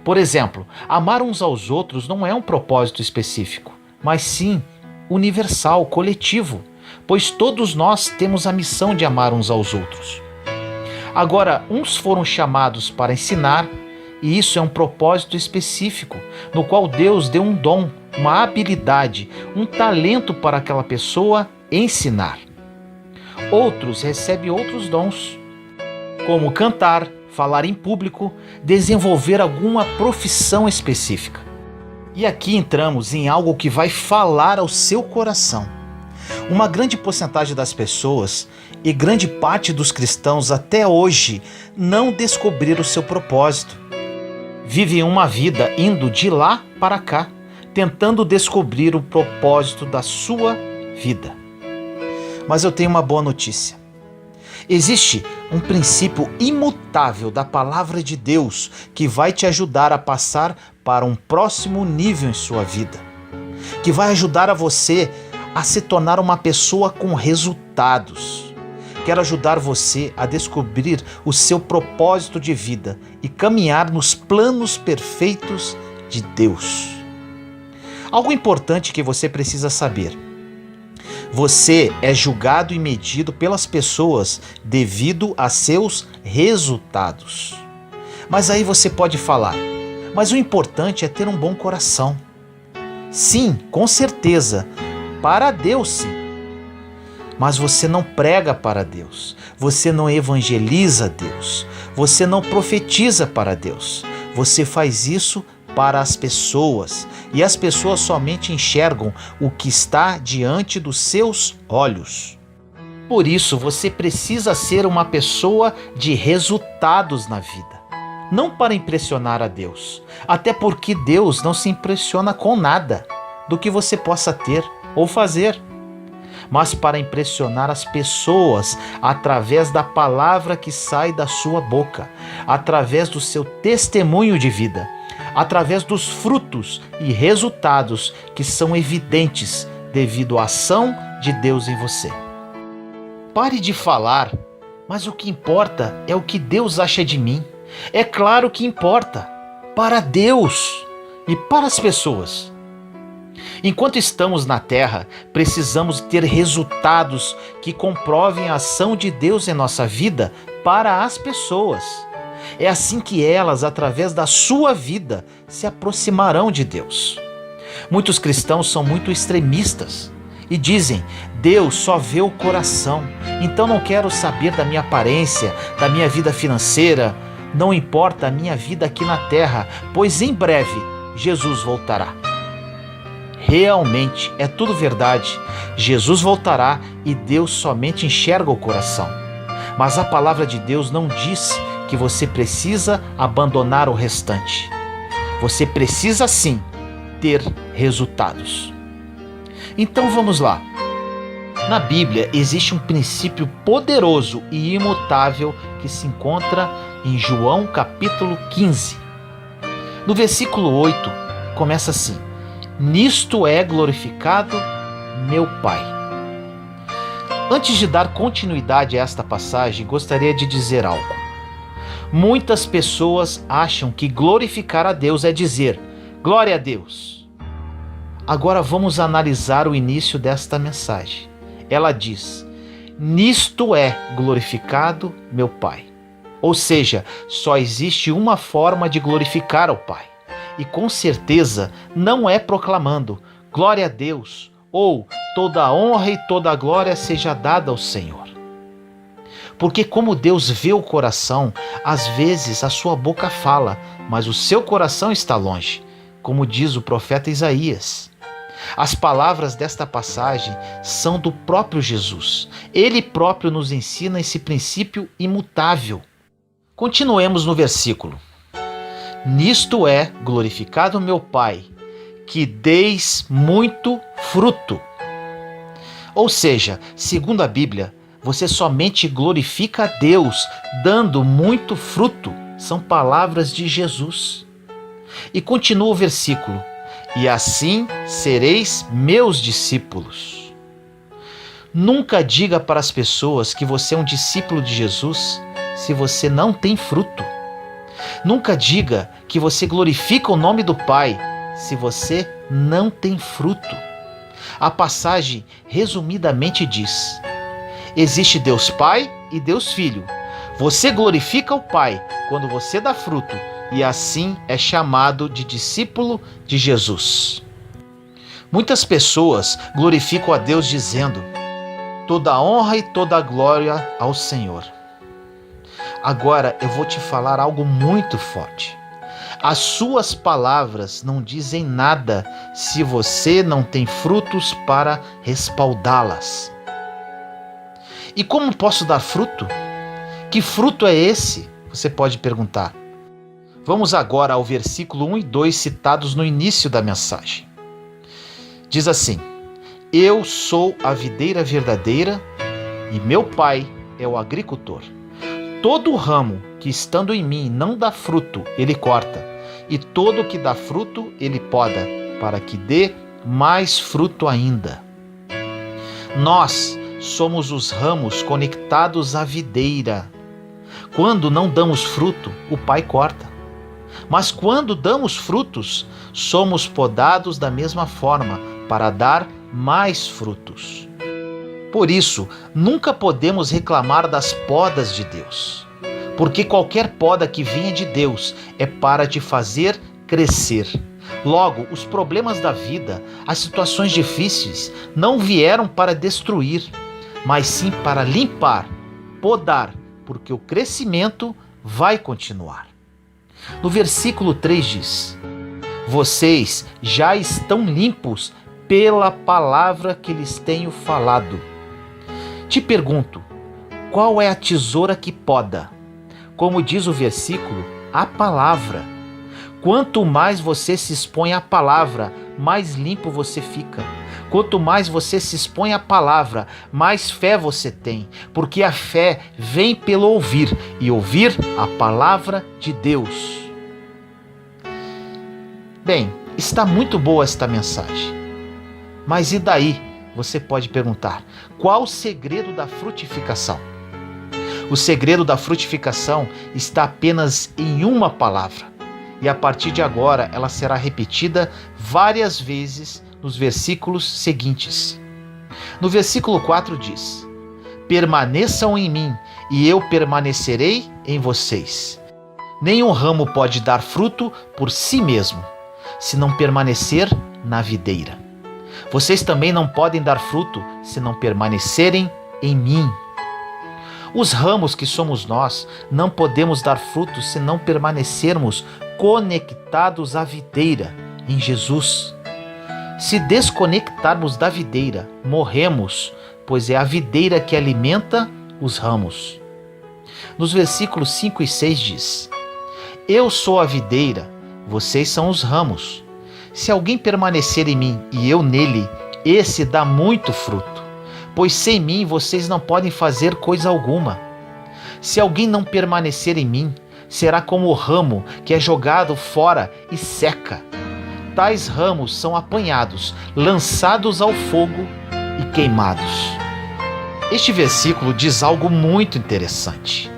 Speaker 1: Por exemplo, amar uns aos outros não é um propósito específico, mas sim universal, coletivo, pois todos nós temos a missão de amar uns aos outros. Agora, uns foram chamados para ensinar, e isso é um propósito específico, no qual Deus deu um dom, uma habilidade, um talento para aquela pessoa ensinar. Outros recebem outros dons, como cantar, falar em público, desenvolver alguma profissão específica. E aqui entramos em algo que vai falar ao seu coração. Uma grande porcentagem das pessoas e grande parte dos cristãos até hoje não descobriram o seu propósito. Vivem uma vida indo de lá para cá, tentando descobrir o propósito da sua vida. Mas eu tenho uma boa notícia. Existe um princípio imutável da palavra de Deus que vai te ajudar a passar para um próximo nível em sua vida, que vai ajudar a você a se tornar uma pessoa com resultados. Quero ajudar você a descobrir o seu propósito de vida e caminhar nos planos perfeitos de Deus. Algo importante que você precisa saber: você é julgado e medido pelas pessoas devido a seus resultados. Mas aí você pode falar: mas o importante é ter um bom coração. Sim, com certeza, para Deus sim. Mas você não prega para Deus, você não evangeliza Deus, você não profetiza para Deus. Você faz isso para as pessoas, e as pessoas somente enxergam o que está diante dos seus olhos. Por isso, você precisa ser uma pessoa de resultados na vida, não para impressionar a Deus, até porque Deus não se impressiona com nada do que você possa ter ou fazer, mas para impressionar as pessoas através da palavra que sai da sua boca, através do seu testemunho de vida, através dos frutos e resultados que são evidentes devido à ação de Deus em você. Pare de falar, mas o que importa é o que Deus acha de mim. É claro que importa, para Deus e para as pessoas. Enquanto estamos na terra, precisamos ter resultados que comprovem a ação de Deus em nossa vida para as pessoas. É assim que elas, através da sua vida, se aproximarão de Deus. Muitos cristãos são muito extremistas e dizem: Deus só vê o coração, então não quero saber da minha aparência, da minha vida financeira, não importa a minha vida aqui na terra, pois em breve Jesus voltará. Realmente, é tudo verdade. Jesus voltará e Deus somente enxerga o coração. Mas a palavra de Deus não diz que você precisa abandonar o restante. Você precisa sim ter resultados. Então vamos lá. Na Bíblia existe um princípio poderoso e imutável que se encontra em João capítulo 15. No versículo 8 começa assim: nisto é glorificado meu Pai. Antes de dar continuidade a esta passagem, gostaria de dizer algo. Muitas pessoas acham que glorificar a Deus é dizer glória a Deus. Agora vamos analisar o início desta mensagem. Ela diz: nisto é glorificado meu Pai. Ou seja, só existe uma forma de glorificar ao Pai. E com certeza não é proclamando glória a Deus ou toda a honra e toda a glória seja dada ao Senhor. Porque como Deus vê o coração, às vezes a sua boca fala, mas o seu coração está longe, como diz o profeta Isaías. As palavras desta passagem são do próprio Jesus. Ele próprio nos ensina esse princípio imutável. Continuemos no versículo. Nisto é glorificado meu Pai, que deis muito fruto. Ou seja, segundo a Bíblia, você somente glorifica a Deus dando muito fruto. São palavras de Jesus. E continua o versículo: e assim sereis meus discípulos. Nunca diga para as pessoas que você é um discípulo de Jesus se você não tem fruto. Nunca diga que você glorifica o nome do Pai se você não tem fruto. A passagem resumidamente diz: existe Deus Pai e Deus Filho. Você glorifica o Pai quando você dá fruto, e assim é chamado de discípulo de Jesus. Muitas pessoas glorificam a Deus dizendo: toda a honra e toda a glória ao Senhor. Agora eu vou te falar algo muito forte. As suas palavras não dizem nada se você não tem frutos para respaldá-las. E como posso dar fruto? Que fruto é esse? Você pode perguntar. Vamos agora ao versículo 1 e 2 citados no início da mensagem. Diz assim: eu sou a videira verdadeira e meu Pai é o agricultor. Todo ramo que estando em mim não dá fruto, ele corta, e todo que dá fruto, ele poda, para que dê mais fruto ainda. Nós somos os ramos conectados à videira. Quando não damos fruto, o Pai corta. Mas quando damos frutos, somos podados da mesma forma, para dar mais frutos. Por isso, nunca podemos reclamar das podas de Deus, porque qualquer poda que venha de Deus é para te fazer crescer. Logo, os problemas da vida, as situações difíceis, não vieram para destruir, mas sim para limpar, podar, porque o crescimento vai continuar. No versículo 3 diz: vocês já estão limpos pela palavra que lhes tenho falado. Te pergunto, qual é a tesoura que poda? Como diz o versículo, a palavra. Quanto mais você se expõe à palavra, mais limpo você fica. Quanto mais você se expõe à palavra, mais fé você tem, porque a fé vem pelo ouvir, e ouvir a palavra de Deus. Bem, está muito boa esta mensagem. Mas e daí? Você pode perguntar, qual o segredo da frutificação? O segredo da frutificação está apenas em uma palavra, e a partir de agora ela será repetida várias vezes nos versículos seguintes. No versículo 4 diz: permaneçam em mim, e eu permanecerei em vocês. Nenhum ramo pode dar fruto por si mesmo, se não permanecer na videira. Vocês também não podem dar fruto se não permanecerem em mim. Os ramos que somos nós não podemos dar fruto se não permanecermos conectados à videira, em Jesus. Se desconectarmos da videira, morremos, pois é a videira que alimenta os ramos. Nos versículos 5 e 6 diz: eu sou a videira, vocês são os ramos. Se alguém permanecer em mim e eu nele, esse dá muito fruto, pois sem mim vocês não podem fazer coisa alguma. Se alguém não permanecer em mim, será como o ramo que é jogado fora e seca. Tais ramos são apanhados, lançados ao fogo e queimados. Este versículo diz algo muito interessante.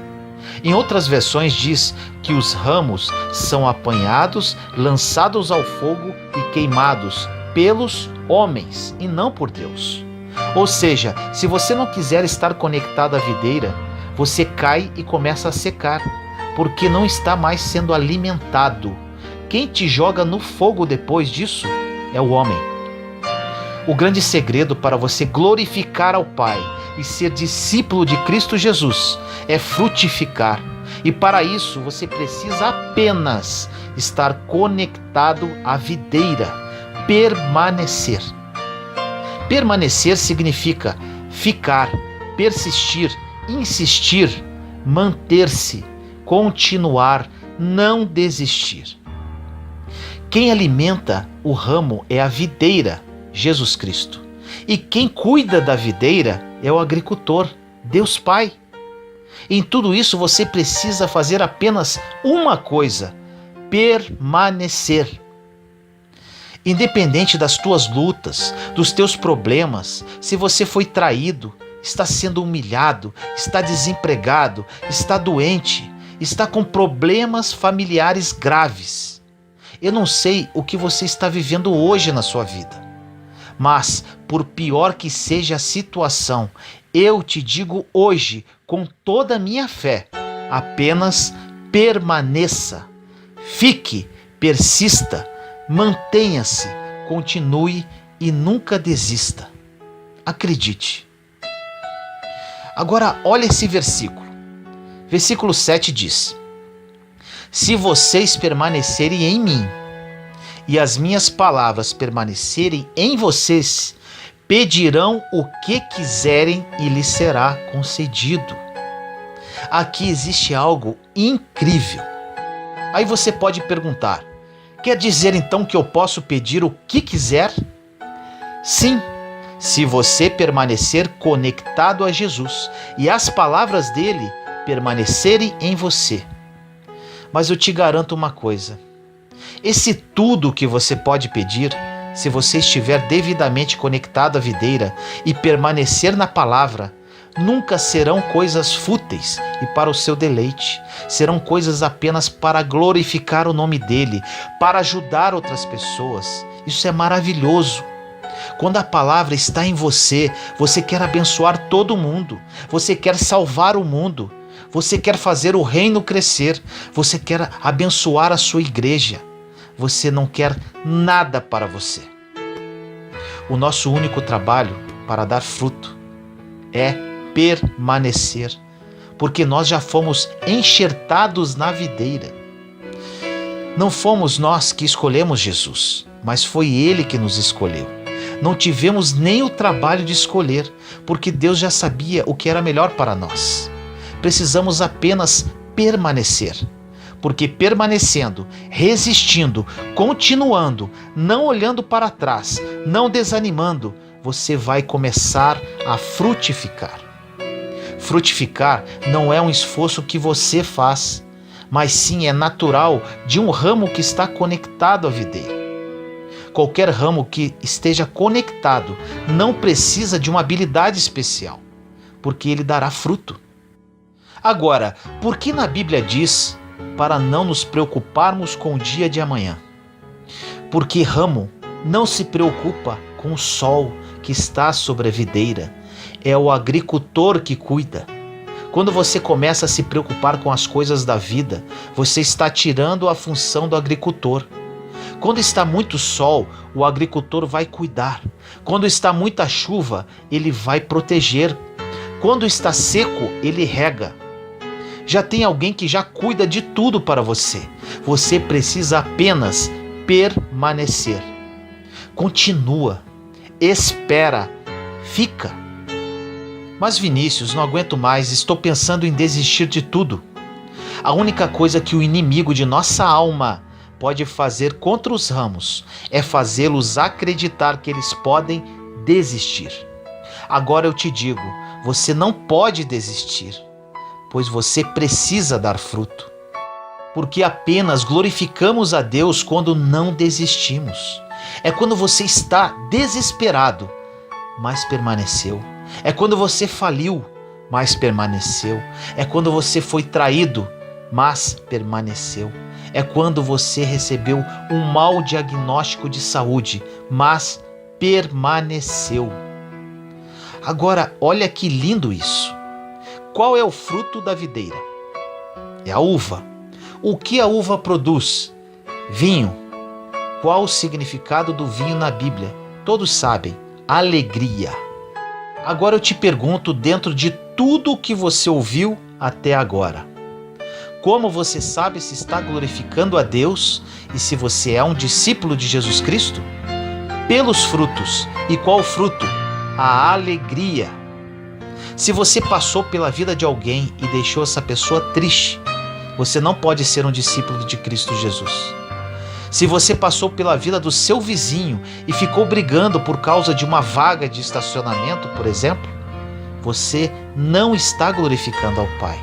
Speaker 1: Em outras versões diz que os ramos são apanhados, lançados ao fogo e queimados pelos homens e não por Deus. Ou seja, se você não quiser estar conectado à videira, você cai e começa a secar, porque não está mais sendo alimentado. Quem te joga no fogo depois disso é o homem. O grande segredo para você glorificar ao Pai e ser discípulo de Cristo Jesus é frutificar. E para isso você precisa apenas estar conectado à videira, permanecer. Permanecer significa ficar, persistir, insistir, manter-se, continuar, não desistir. Quem alimenta o ramo é a videira, Jesus Cristo. E quem cuida da videira é o agricultor, Deus Pai. Em tudo isso você precisa fazer apenas uma coisa: permanecer. Independente das tuas lutas, dos teus problemas, se você foi traído, está sendo humilhado, está desempregado, está doente, está com problemas familiares graves. Eu não sei o que você está vivendo hoje na sua vida, mas por pior que seja a situação, eu te digo hoje, com toda a minha fé, apenas permaneça, fique, persista, mantenha-se, continue e nunca desista. Acredite. Agora olha esse versículo. Versículo 7 diz: se vocês permanecerem em mim e as minhas palavras permanecerem em vocês, pedirão o que quiserem e lhes será concedido. Aqui existe algo incrível. Aí você pode perguntar: quer dizer então que eu posso pedir o que quiser? Sim, se você permanecer conectado a Jesus e as palavras dele permanecerem em você. Mas eu te garanto uma coisa: esse tudo que você pode pedir, se você estiver devidamente conectado à videira e permanecer na palavra, nunca serão coisas fúteis e para o seu deleite. Serão coisas apenas para glorificar o nome dele, para ajudar outras pessoas. Isso é maravilhoso. Quando a palavra está em você, você quer abençoar todo mundo, você quer salvar o mundo, você quer fazer o reino crescer, você quer abençoar a sua igreja. Você não quer nada para você. O nosso único trabalho para dar fruto é permanecer, porque nós já fomos enxertados na videira. Não fomos nós que escolhemos Jesus, mas foi Ele que nos escolheu. Não tivemos nem o trabalho de escolher, porque Deus já sabia o que era melhor para nós. Precisamos apenas permanecer. Porque permanecendo, resistindo, continuando, não olhando para trás, não desanimando, você vai começar a frutificar. Frutificar não é um esforço que você faz, mas sim é natural de um ramo que está conectado à videira. Qualquer ramo que esteja conectado não precisa de uma habilidade especial, porque ele dará fruto. Agora, por que na Bíblia diz para não nos preocuparmos com o dia de amanhã? Porque ramo não se preocupa com o sol que está sobre a videira, é o agricultor que cuida. Quando você começa a se preocupar com as coisas da vida, você está tirando a função do agricultor. Quando está muito sol, o agricultor vai cuidar. Quando está muita chuva, ele vai proteger. Quando está seco, ele rega. Já tem alguém que já cuida de tudo para você. Você precisa apenas permanecer. Continua, espera, fica. Mas Vinícius, não aguento mais, estou pensando em desistir de tudo. A única coisa que o inimigo de nossa alma pode fazer contra os ramos é fazê-los acreditar que eles podem desistir. Agora eu te digo, você não pode desistir, pois você precisa dar fruto. Porque apenas glorificamos a Deus quando não desistimos. É quando você está desesperado, mas permaneceu. É quando você faliu, mas permaneceu. É quando você foi traído, mas permaneceu. É quando você recebeu um mau diagnóstico de saúde, mas permaneceu. Agora, olha que lindo isso. Qual é o fruto da videira? É a uva. O que a uva produz? Vinho. Qual o significado do vinho na Bíblia? Todos sabem. Alegria. Agora eu te pergunto, dentro de tudo o que você ouviu até agora, como você sabe se está glorificando a Deus e se você é um discípulo de Jesus Cristo? Pelos frutos. E qual fruto? A alegria. Se você passou pela vida de alguém e deixou essa pessoa triste, você não pode ser um discípulo de Cristo Jesus. Se você passou pela vida do seu vizinho e ficou brigando por causa de uma vaga de estacionamento, por exemplo, você não está glorificando ao Pai.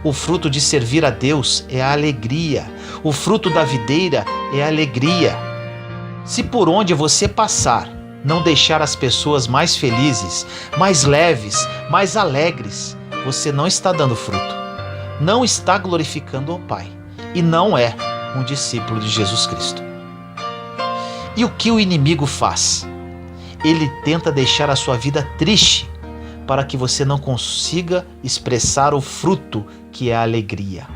Speaker 1: O fruto de servir a Deus é a alegria. O fruto da videira é a alegria. Se por onde você passar não deixar as pessoas mais felizes, mais leves, mais alegres, você não está dando fruto. Não está glorificando ao Pai. E não é um discípulo de Jesus Cristo. E o que o inimigo faz? Ele tenta deixar a sua vida triste para que você não consiga expressar o fruto que é a alegria.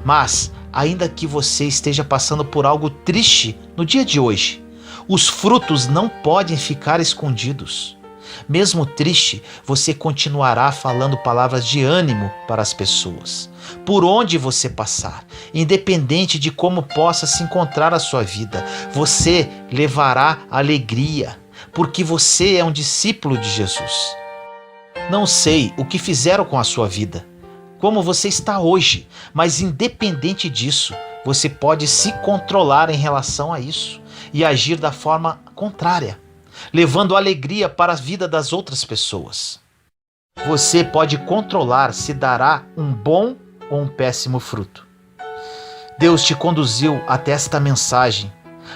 Speaker 1: Mas, ainda que você esteja passando por algo triste no dia de hoje, os frutos não podem ficar escondidos. Mesmo triste, você continuará falando palavras de ânimo para as pessoas. Por onde você passar, independente de como possa se encontrar a sua vida, você levará alegria, porque você é um discípulo de Jesus. Não sei o que fizeram com a sua vida, como você está hoje, mas independente disso, você pode se controlar em relação a isso e agir da forma contrária, levando alegria para a vida das outras pessoas. Você pode controlar se dará um bom ou um péssimo fruto. Deus te conduziu até esta mensagem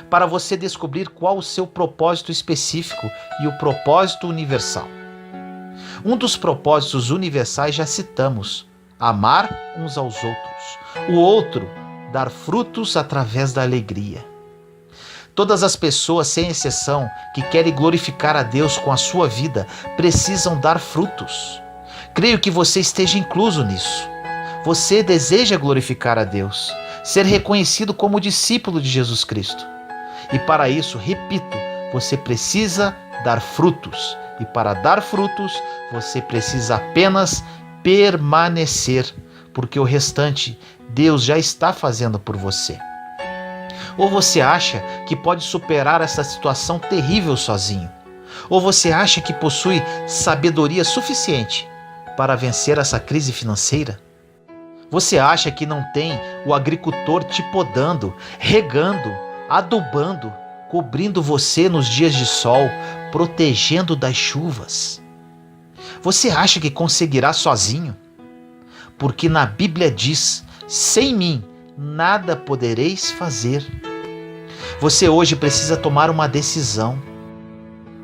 Speaker 1: para você descobrir qual o seu propósito específico e o propósito universal. Um dos propósitos universais já citamos: amar uns aos outros. O outro, dar frutos através da alegria. Todas as pessoas, sem exceção, que querem glorificar a Deus com a sua vida, precisam dar frutos. Creio que você esteja incluso nisso. Você deseja glorificar a Deus, ser reconhecido como discípulo de Jesus Cristo. E para isso, repito, você precisa dar frutos. E para dar frutos, você precisa apenas permanecer, porque o restante Deus já está fazendo por você. Ou você acha que pode superar essa situação terrível sozinho? Ou você acha que possui sabedoria suficiente para vencer essa crise financeira? Você acha que não tem o agricultor te podando, regando, adubando, cobrindo você nos dias de sol, protegendo das chuvas? Você acha que conseguirá sozinho? Porque na Bíblia diz: sem mim nada podereis fazer. Você hoje precisa tomar uma decisão.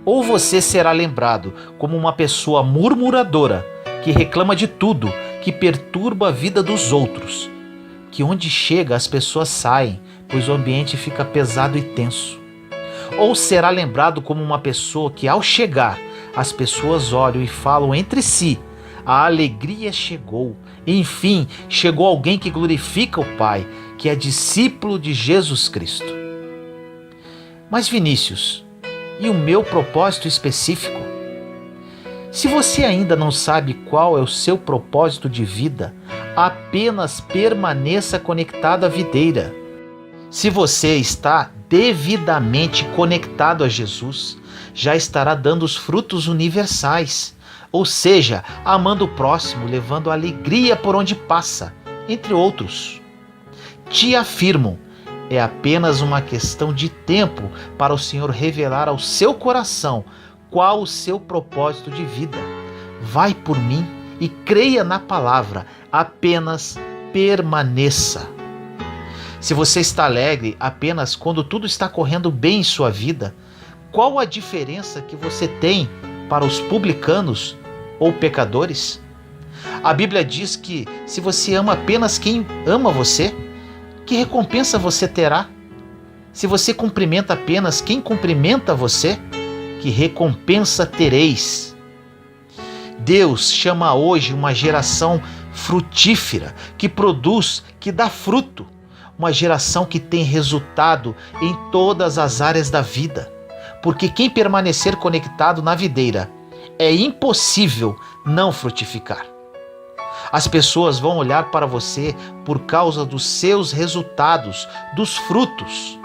Speaker 1: Ou você será lembrado como uma pessoa murmuradora, que reclama de tudo, que perturba a vida dos outros, que onde chega as pessoas saem, pois o ambiente fica pesado e tenso. Ou será lembrado como uma pessoa que, ao chegar, as pessoas olham e falam entre si: a alegria chegou. Enfim, chegou alguém que glorifica o Pai, que é discípulo de Jesus Cristo. Mas Vinícius, e o meu propósito específico? Se você ainda não sabe qual é o seu propósito de vida, apenas permaneça conectado à videira. Se você está devidamente conectado a Jesus, já estará dando os frutos universais, ou seja, amando o próximo, levando alegria por onde passa, entre outros. Te afirmo, é apenas uma questão de tempo para o Senhor revelar ao seu coração qual o seu propósito de vida. Vai por mim e creia na palavra, apenas permaneça. Se você está alegre apenas quando tudo está correndo bem em sua vida, qual a diferença que você tem para os publicanos ou pecadores? A Bíblia diz que se você ama apenas quem ama você, que recompensa você terá? Se você cumprimenta apenas quem cumprimenta você, que recompensa tereis? Deus chama hoje uma geração frutífera, que produz, que dá fruto, uma geração que tem resultado em todas as áreas da vida, porque quem permanecer conectado na videira, é impossível não frutificar. As pessoas vão olhar para você por causa dos seus resultados, dos frutos.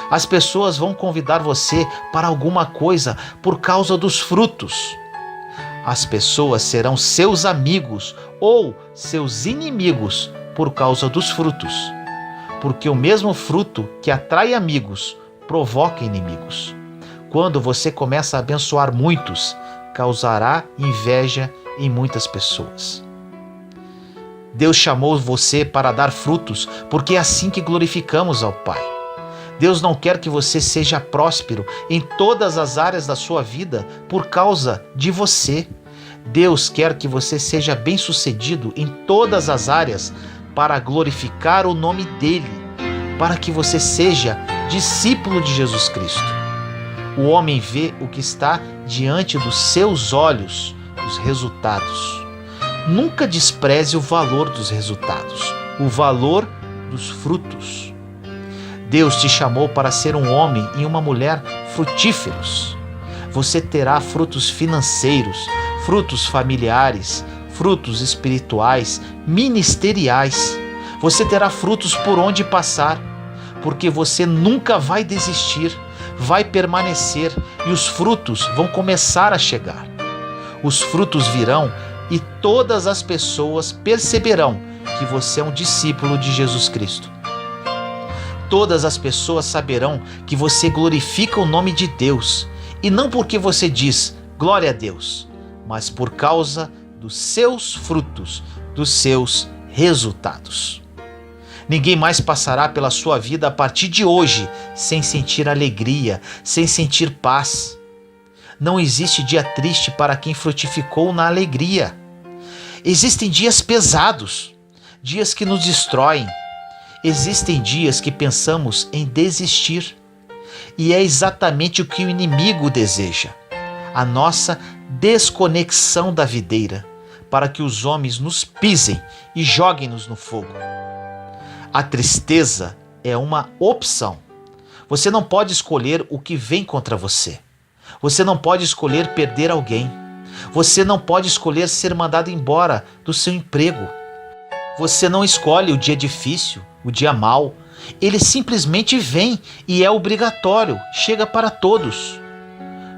Speaker 1: As pessoas vão convidar você para alguma coisa por causa dos frutos. As pessoas serão seus amigos ou seus inimigos por causa dos frutos. porque o mesmo fruto que atrai amigos provoca inimigos. Quando você começa a abençoar muitos, causará inveja em muitas pessoas. Deus chamou você para dar frutos, porque é assim que glorificamos ao Pai. Deus não quer que você seja próspero em todas as áreas da sua vida por causa de você. Deus quer que você seja bem-sucedido em todas as áreas para glorificar o nome dele, para que você seja discípulo de Jesus Cristo. O homem vê o que está diante dos seus olhos, os resultados. Nunca despreze o valor dos resultados, o valor dos frutos. Deus te chamou para ser um homem e uma mulher frutíferos. Você terá frutos financeiros, frutos familiares, frutos espirituais, ministeriais. Você terá frutos por onde passar, porque você nunca vai desistir, vai permanecer e os frutos vão começar a chegar. Os frutos virão e todas as pessoas perceberão que você é um discípulo de Jesus Cristo. Todas as pessoas saberão que você glorifica o nome de Deus, e não porque você diz glória a Deus, mas por causa dos seus frutos, dos seus resultados. Ninguém mais passará pela sua vida a partir de hoje sem sentir alegria, sem sentir paz. Não existe dia triste para quem frutificou na alegria. Existem dias pesados, dias que nos destroem. Existem dias que pensamos em desistir. E é exatamente o que o inimigo deseja: a nossa desconexão da videira, para que os homens nos pisem e joguem-nos no fogo. A tristeza é uma opção. Você não pode escolher o que vem contra você. Você não pode escolher perder alguém. Você não pode escolher ser mandado embora do seu emprego. Você não escolhe o dia difícil, o dia mau. Ele simplesmente vem e é obrigatório, chega para todos.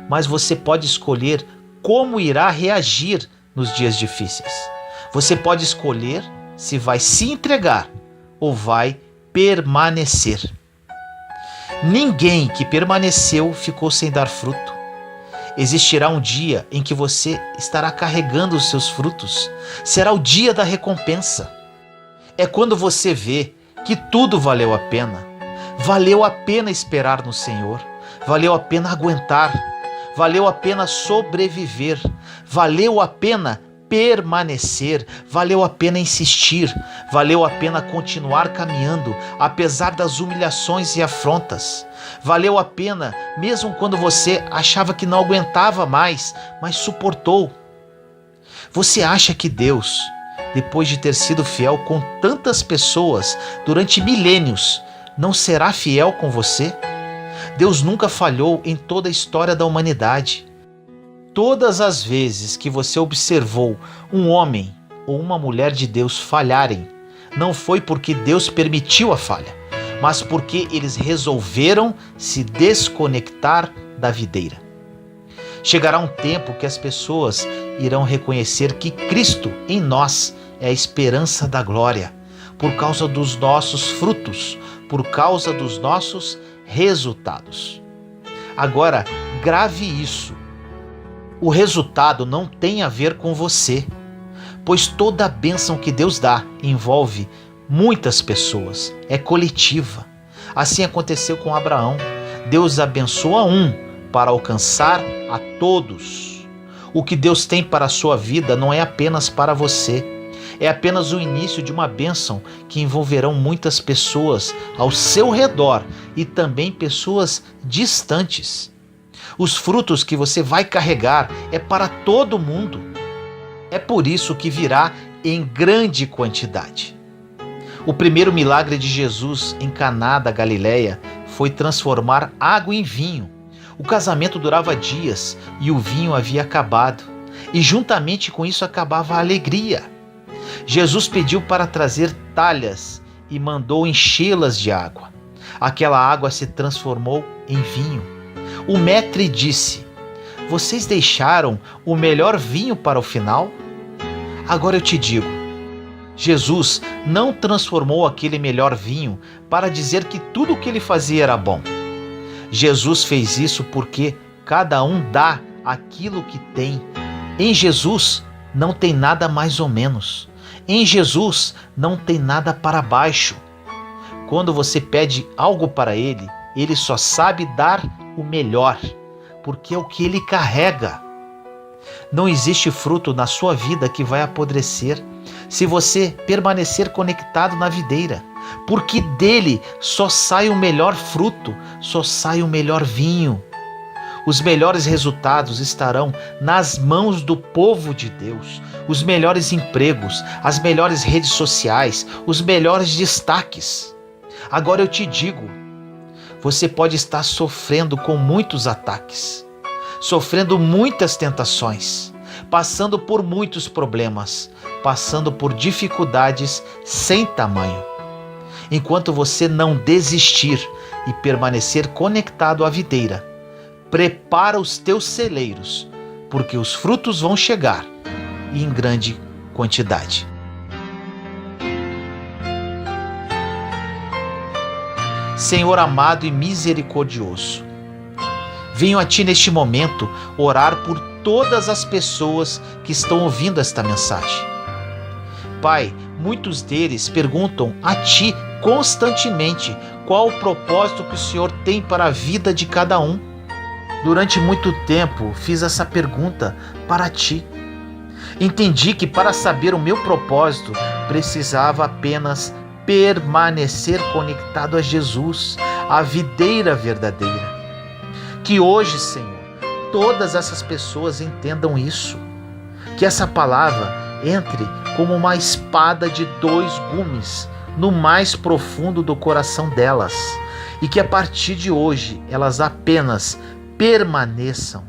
Speaker 1: Mas você pode escolher como irá reagir nos dias difíceis. Você pode escolher se vai se entregar ou vai permanecer. Ninguém que permaneceu ficou sem dar fruto. Existirá um dia em que você estará carregando os seus frutos. Será o dia da recompensa. É quando você vê que tudo valeu a pena. Valeu a pena esperar no Senhor. Valeu a pena aguentar. Valeu a pena sobreviver. Valeu a pena permanecer. Valeu a pena insistir. Valeu a pena continuar caminhando, apesar das humilhações e afrontas. Valeu a pena, mesmo quando você achava que não aguentava mais, mas suportou. Você acha que Deus, depois de ter sido fiel com tantas pessoas durante milênios, não será fiel com você? Deus nunca falhou em toda a história da humanidade. Todas as vezes que você observou um homem ou uma mulher de Deus falharem, não foi porque Deus permitiu a falha, mas porque eles resolveram se desconectar da videira. Chegará um tempo que as pessoas irão reconhecer que Cristo em nós é a esperança da glória, por causa dos nossos frutos, por causa dos nossos resultados. Agora, grave isso. O resultado não tem a ver com você, pois toda a bênção que Deus dá envolve muitas pessoas, é coletiva. Assim aconteceu com Abraão. Deus abençoa um para alcançar a todos. O que Deus tem para a sua vida não é apenas para você, é apenas o início de uma bênção que envolverão muitas pessoas ao seu redor e também pessoas distantes. Os frutos que você vai carregar é para todo mundo. É por isso que virá em grande quantidade. O primeiro milagre de Jesus em Caná da Galileia foi transformar água em vinho. O casamento durava dias e o vinho havia acabado. E juntamente com isso acabava a alegria. Jesus pediu para trazer talhas e mandou enchê-las de água. Aquela água se transformou em vinho. O maître disse: "Vocês deixaram o melhor vinho para o final? Agora eu te digo, Jesus não transformou aquele melhor vinho para dizer que tudo o que ele fazia era bom. Jesus fez isso porque cada um dá aquilo que tem. Em Jesus não tem nada mais ou menos. Em Jesus não tem nada para baixo. Quando você pede algo para Ele, Ele só sabe dar o melhor, porque é o que Ele carrega. Não existe fruto na sua vida que vai apodrecer se você permanecer conectado na videira, porque dele só sai o melhor fruto, só sai o melhor vinho. Os melhores resultados estarão nas mãos do povo de Deus, os melhores empregos, as melhores redes sociais, os melhores destaques. Agora eu te digo, você pode estar sofrendo com muitos ataques, sofrendo muitas tentações, passando por muitos problemas, passando por dificuldades sem tamanho. Enquanto você não desistir e permanecer conectado à videira, prepara os teus celeiros, porque os frutos vão chegar e em grande quantidade. Senhor amado e misericordioso, venho a Ti neste momento orar por todas as pessoas que estão ouvindo esta mensagem. Pai, muitos deles perguntam a Ti constantemente qual o propósito que o Senhor tem para a vida de cada um. Durante muito tempo fiz essa pergunta para Ti. Entendi que para saber o meu propósito precisava apenas permanecer conectado a Jesus, a videira verdadeira. Que hoje, Senhor, todas essas pessoas entendam isso. Que essa palavra entre como uma espada de 2 gumes no mais profundo do coração delas. E que a partir de hoje elas apenas permaneçam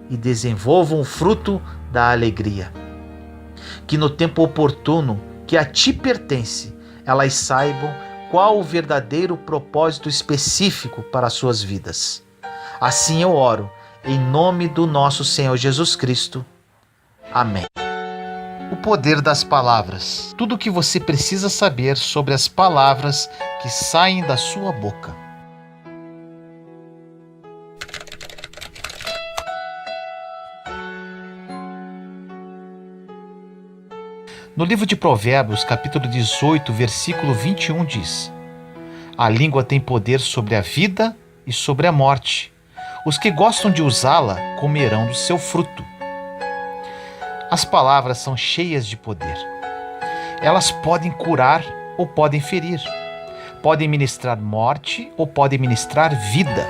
Speaker 1: e desenvolvam o fruto da alegria. Que no tempo oportuno que a Ti pertence, elas saibam qual o verdadeiro propósito específico para as suas vidas. Assim eu oro, em nome do nosso Senhor Jesus Cristo. Amém. O poder das palavras. Tudo o que você precisa saber sobre as palavras que saem da sua boca. No livro de Provérbios, capítulo 18, versículo 21 diz: A língua tem poder sobre a vida e sobre a morte. Os que gostam de usá-la comerão do seu fruto. As palavras são cheias de poder. Elas podem curar ou podem ferir. Podem ministrar morte ou podem ministrar vida.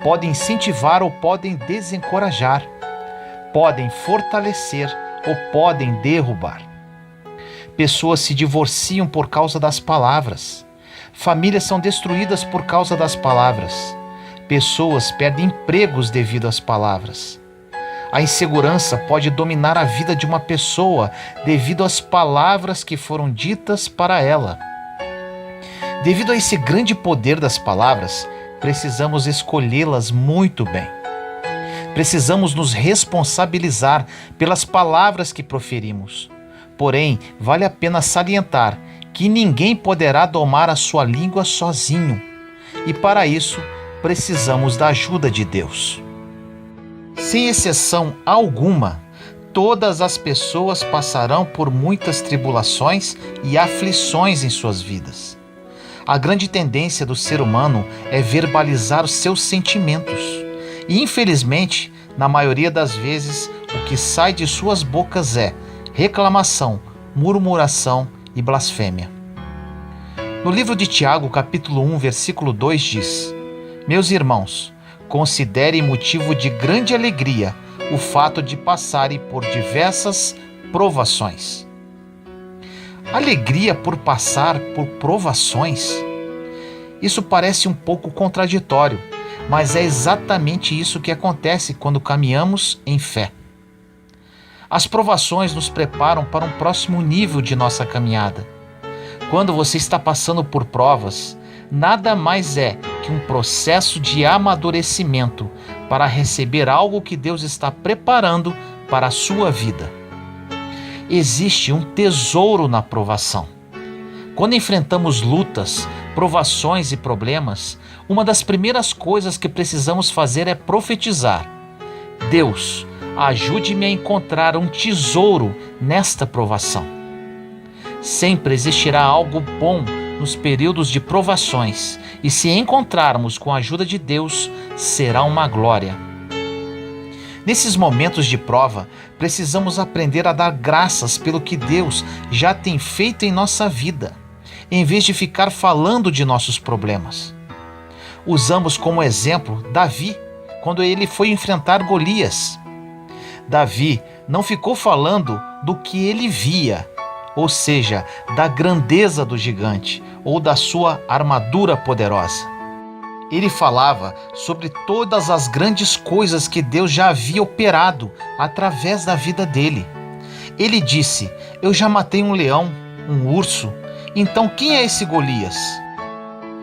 Speaker 1: Podem incentivar ou podem desencorajar. Podem fortalecer ou podem derrubar. Pessoas se divorciam por causa das palavras. Famílias são destruídas por causa das palavras. Pessoas perdem empregos devido às palavras. A insegurança pode dominar a vida de uma pessoa devido às palavras que foram ditas para ela. Devido a esse grande poder das palavras, precisamos escolhê-las muito bem. Precisamos nos responsabilizar pelas palavras que proferimos. Porém, vale a pena salientar que ninguém poderá domar a sua língua sozinho. E para isso, precisamos da ajuda de Deus. Sem exceção alguma, todas as pessoas passarão por muitas tribulações e aflições em suas vidas. A grande tendência do ser humano é verbalizar os seus sentimentos. E, infelizmente, na maioria das vezes, o que sai de suas bocas é reclamação, murmuração e blasfêmia. No livro de Tiago, capítulo 1, versículo 2 diz: Meus irmãos, considerem motivo de grande alegria o fato de passarem por diversas provações. Alegria por passar por provações? Isso parece um pouco contraditório, mas é exatamente isso que acontece quando caminhamos em fé. As provações nos preparam para um próximo nível de nossa caminhada. Quando você está passando por provas, nada mais é que um processo de amadurecimento para receber algo que Deus está preparando para a sua vida. existe um tesouro na provação. Quando enfrentamos lutas, provações e problemas, uma das primeiras coisas que precisamos fazer é profetizar: Deus, ajude-me a encontrar um tesouro nesta provação. Sempre existirá algo bom nos períodos de provações, e se encontrarmos com a ajuda de Deus, será uma glória. Nesses momentos de prova, precisamos aprender a dar graças pelo que Deus já tem feito em nossa vida, em vez de ficar falando de nossos problemas. Usamos como exemplo Davi, quando ele foi enfrentar Golias. Davi não ficou falando do que ele via, ou seja, da grandeza do gigante ou da sua armadura poderosa. Ele falava sobre todas as grandes coisas que Deus já havia operado através da vida dele. Ele disse: eu já matei um leão, um urso, então quem é esse Golias?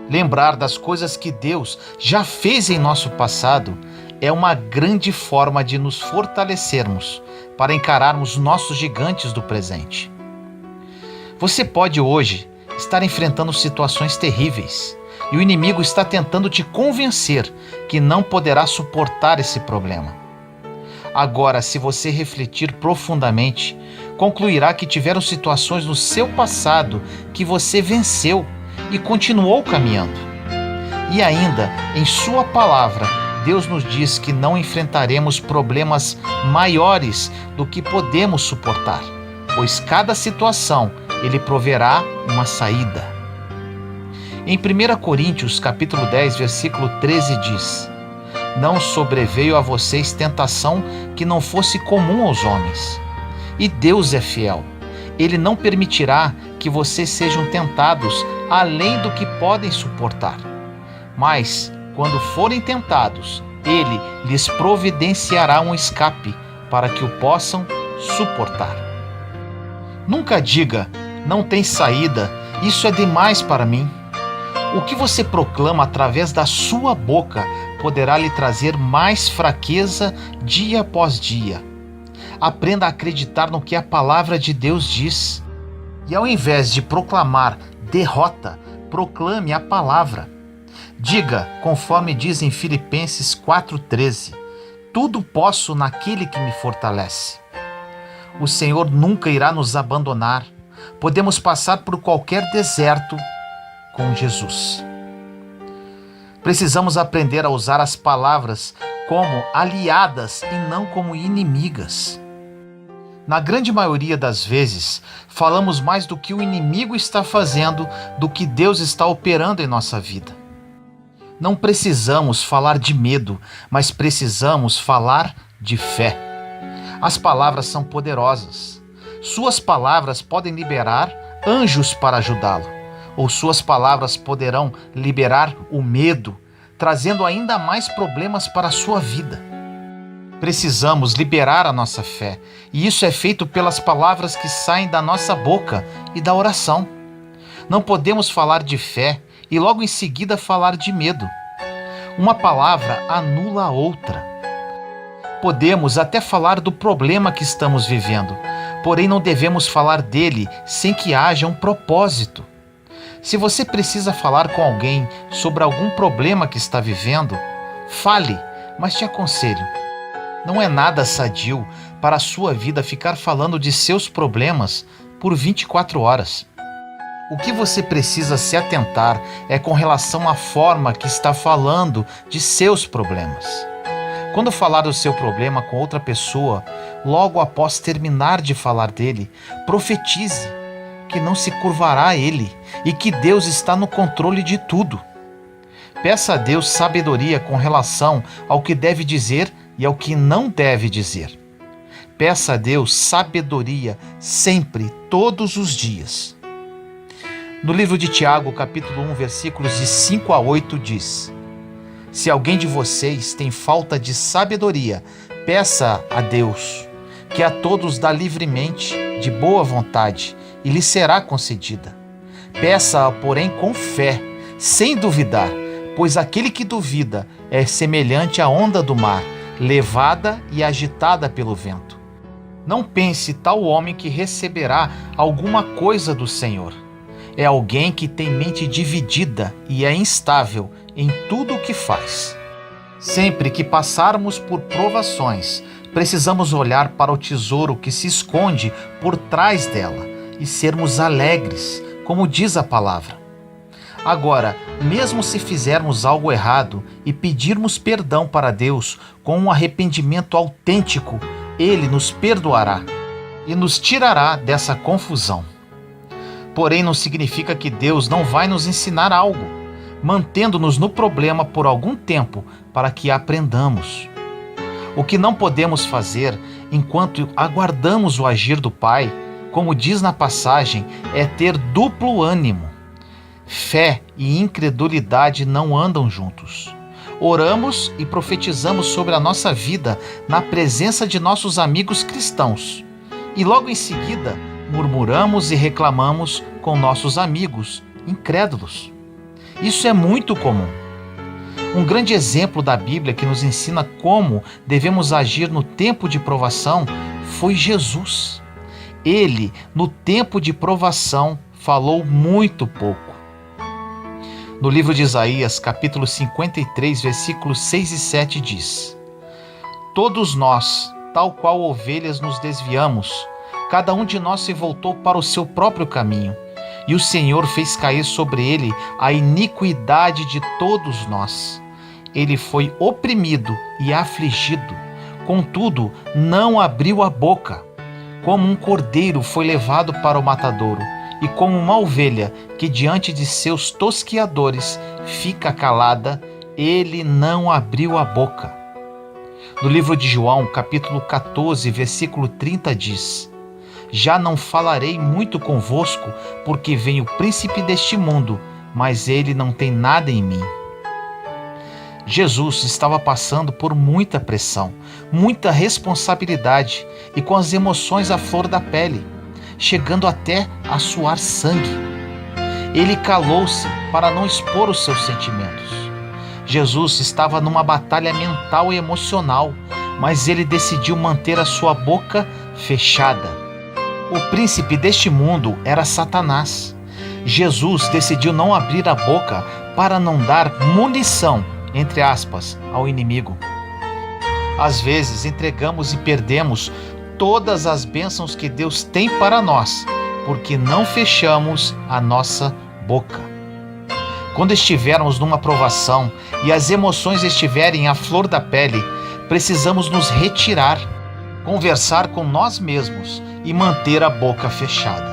Speaker 1: Lembrar das coisas que Deus já fez em nosso passado é uma grande forma de nos fortalecermos para encararmos nossos gigantes do presente. Você pode hoje estar enfrentando situações terríveis e o inimigo está tentando te convencer que não poderá suportar esse problema. Agora, se você refletir profundamente, concluirá que tiveram situações no seu passado que você venceu e continuou caminhando. E ainda, em sua palavra, Deus nos diz que não enfrentaremos problemas maiores do que podemos suportar, pois cada situação Ele proverá uma saída. Em 1 Coríntios capítulo 10, versículo 13 diz: não sobreveio a vocês tentação que não fosse comum aos homens. E Deus é fiel. Ele não permitirá que vocês sejam tentados além do que podem suportar. Mas, quando forem tentados, Ele lhes providenciará um escape para que o possam suportar. Nunca diga: não tem saída, isso é demais para mim. O que você proclama através da sua boca poderá lhe trazer mais fraqueza dia após dia. Aprenda a acreditar no que a palavra de Deus diz. E ao invés de proclamar derrota, proclame a palavra. Diga, conforme diz em Filipenses 4,13: tudo posso naquele que me fortalece. O Senhor nunca irá nos abandonar. Podemos passar por qualquer deserto com Jesus. Precisamos aprender a usar as palavras como aliadas e não como inimigas. Na grande maioria das vezes, falamos mais do que o inimigo está fazendo do que Deus está operando em nossa vida. Não precisamos falar de medo, mas precisamos falar de fé. As palavras são poderosas. Suas palavras podem liberar anjos para ajudá-lo, ou suas palavras poderão liberar o medo, trazendo ainda mais problemas para a sua vida. Precisamos liberar a nossa fé, e isso é feito pelas palavras que saem da nossa boca e da oração. Não podemos falar de fé e logo em seguida falar de medo. Uma palavra anula a outra. Podemos até falar do problema que estamos vivendo, porém não devemos falar dele sem que haja um propósito. Se você precisa falar com alguém sobre algum problema que está vivendo, fale, mas te aconselho: não é nada sadio para a sua vida ficar falando de seus problemas por 24 horas. O que você precisa se atentar é com relação à forma que está falando de seus problemas. Quando falar do seu problema com outra pessoa, logo após terminar de falar dele, profetize que não se curvará a ele e que Deus está no controle de tudo. Peça a Deus sabedoria com relação ao que deve dizer e ao que não deve dizer. Peça a Deus sabedoria sempre, todos os dias. No livro de Tiago, capítulo 1, versículos de 5 a 8, diz: se alguém de vocês tem falta de sabedoria, peça a Deus, que a todos dá livremente, de boa vontade, e lhe será concedida. Peça-a, porém, com fé, sem duvidar, pois aquele que duvida é semelhante à onda do mar, levada e agitada pelo vento. Não pense tal homem que receberá alguma coisa do Senhor. É alguém que tem mente dividida e é instável em tudo o que faz. Sempre que passarmos por provações, precisamos olhar para o tesouro que se esconde por trás dela e sermos alegres, como diz a palavra. Agora, mesmo se fizermos algo errado e pedirmos perdão para Deus com um arrependimento autêntico, Ele nos perdoará e nos tirará dessa confusão. Porém, não significa que Deus não vai nos ensinar algo, mantendo-nos no problema por algum tempo para que aprendamos. O que não podemos fazer enquanto aguardamos o agir do Pai, como diz na passagem, é ter duplo ânimo. Fé e incredulidade não andam juntos. Oramos e profetizamos sobre a nossa vida na presença de nossos amigos cristãos. E logo em seguida, murmuramos e reclamamos com nossos amigos incrédulos. Isso é muito comum. Um grande exemplo da Bíblia que nos ensina como devemos agir no tempo de provação foi Jesus. Ele, no tempo de provação, falou muito pouco. No livro de Isaías, capítulo 53, versículos 6 e 7 diz: Todos nós, tal qual ovelhas, nos desviamos, cada um de nós se voltou para o seu próprio caminho, e o Senhor fez cair sobre ele a iniquidade de todos nós. Ele foi oprimido e afligido, contudo não abriu a boca. Como um cordeiro foi levado para o matadouro, e como uma ovelha que diante de seus tosquiadores fica calada, ele não abriu a boca. No livro de João, capítulo 14, versículo 30 diz: Já não falarei muito convosco, porque vem o príncipe deste mundo, mas ele não tem nada em mim. Jesus estava passando por muita pressão, muita responsabilidade e com as emoções à flor da pele, chegando até a suar sangue. Ele calou-se para não expor os seus sentimentos. Jesus estava numa batalha mental e emocional, mas ele decidiu manter a sua boca fechada. O príncipe deste mundo era Satanás. Jesus decidiu não abrir a boca para não dar munição, entre aspas, ao inimigo. Às vezes entregamos e perdemos todas as bênçãos que Deus tem para nós, porque não fechamos a nossa boca. Quando estivermos numa provação e as emoções estiverem à flor da pele, precisamos nos retirar, conversar com nós mesmos e manter a boca fechada.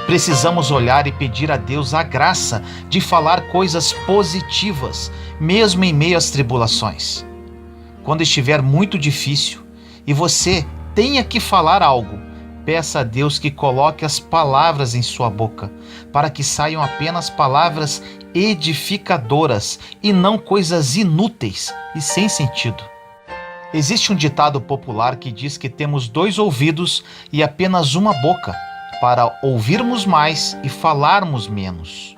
Speaker 1: Precisamos olhar e pedir a Deus a graça de falar coisas positivas, mesmo em meio às tribulações. Quando estiver muito difícil e você tenha que falar algo, peça a Deus que coloque as palavras em sua boca, para que saiam apenas palavras edificadoras e não coisas inúteis e sem sentido. Existe um ditado popular que diz que temos 2 ouvidos e apenas uma boca, para ouvirmos mais e falarmos menos.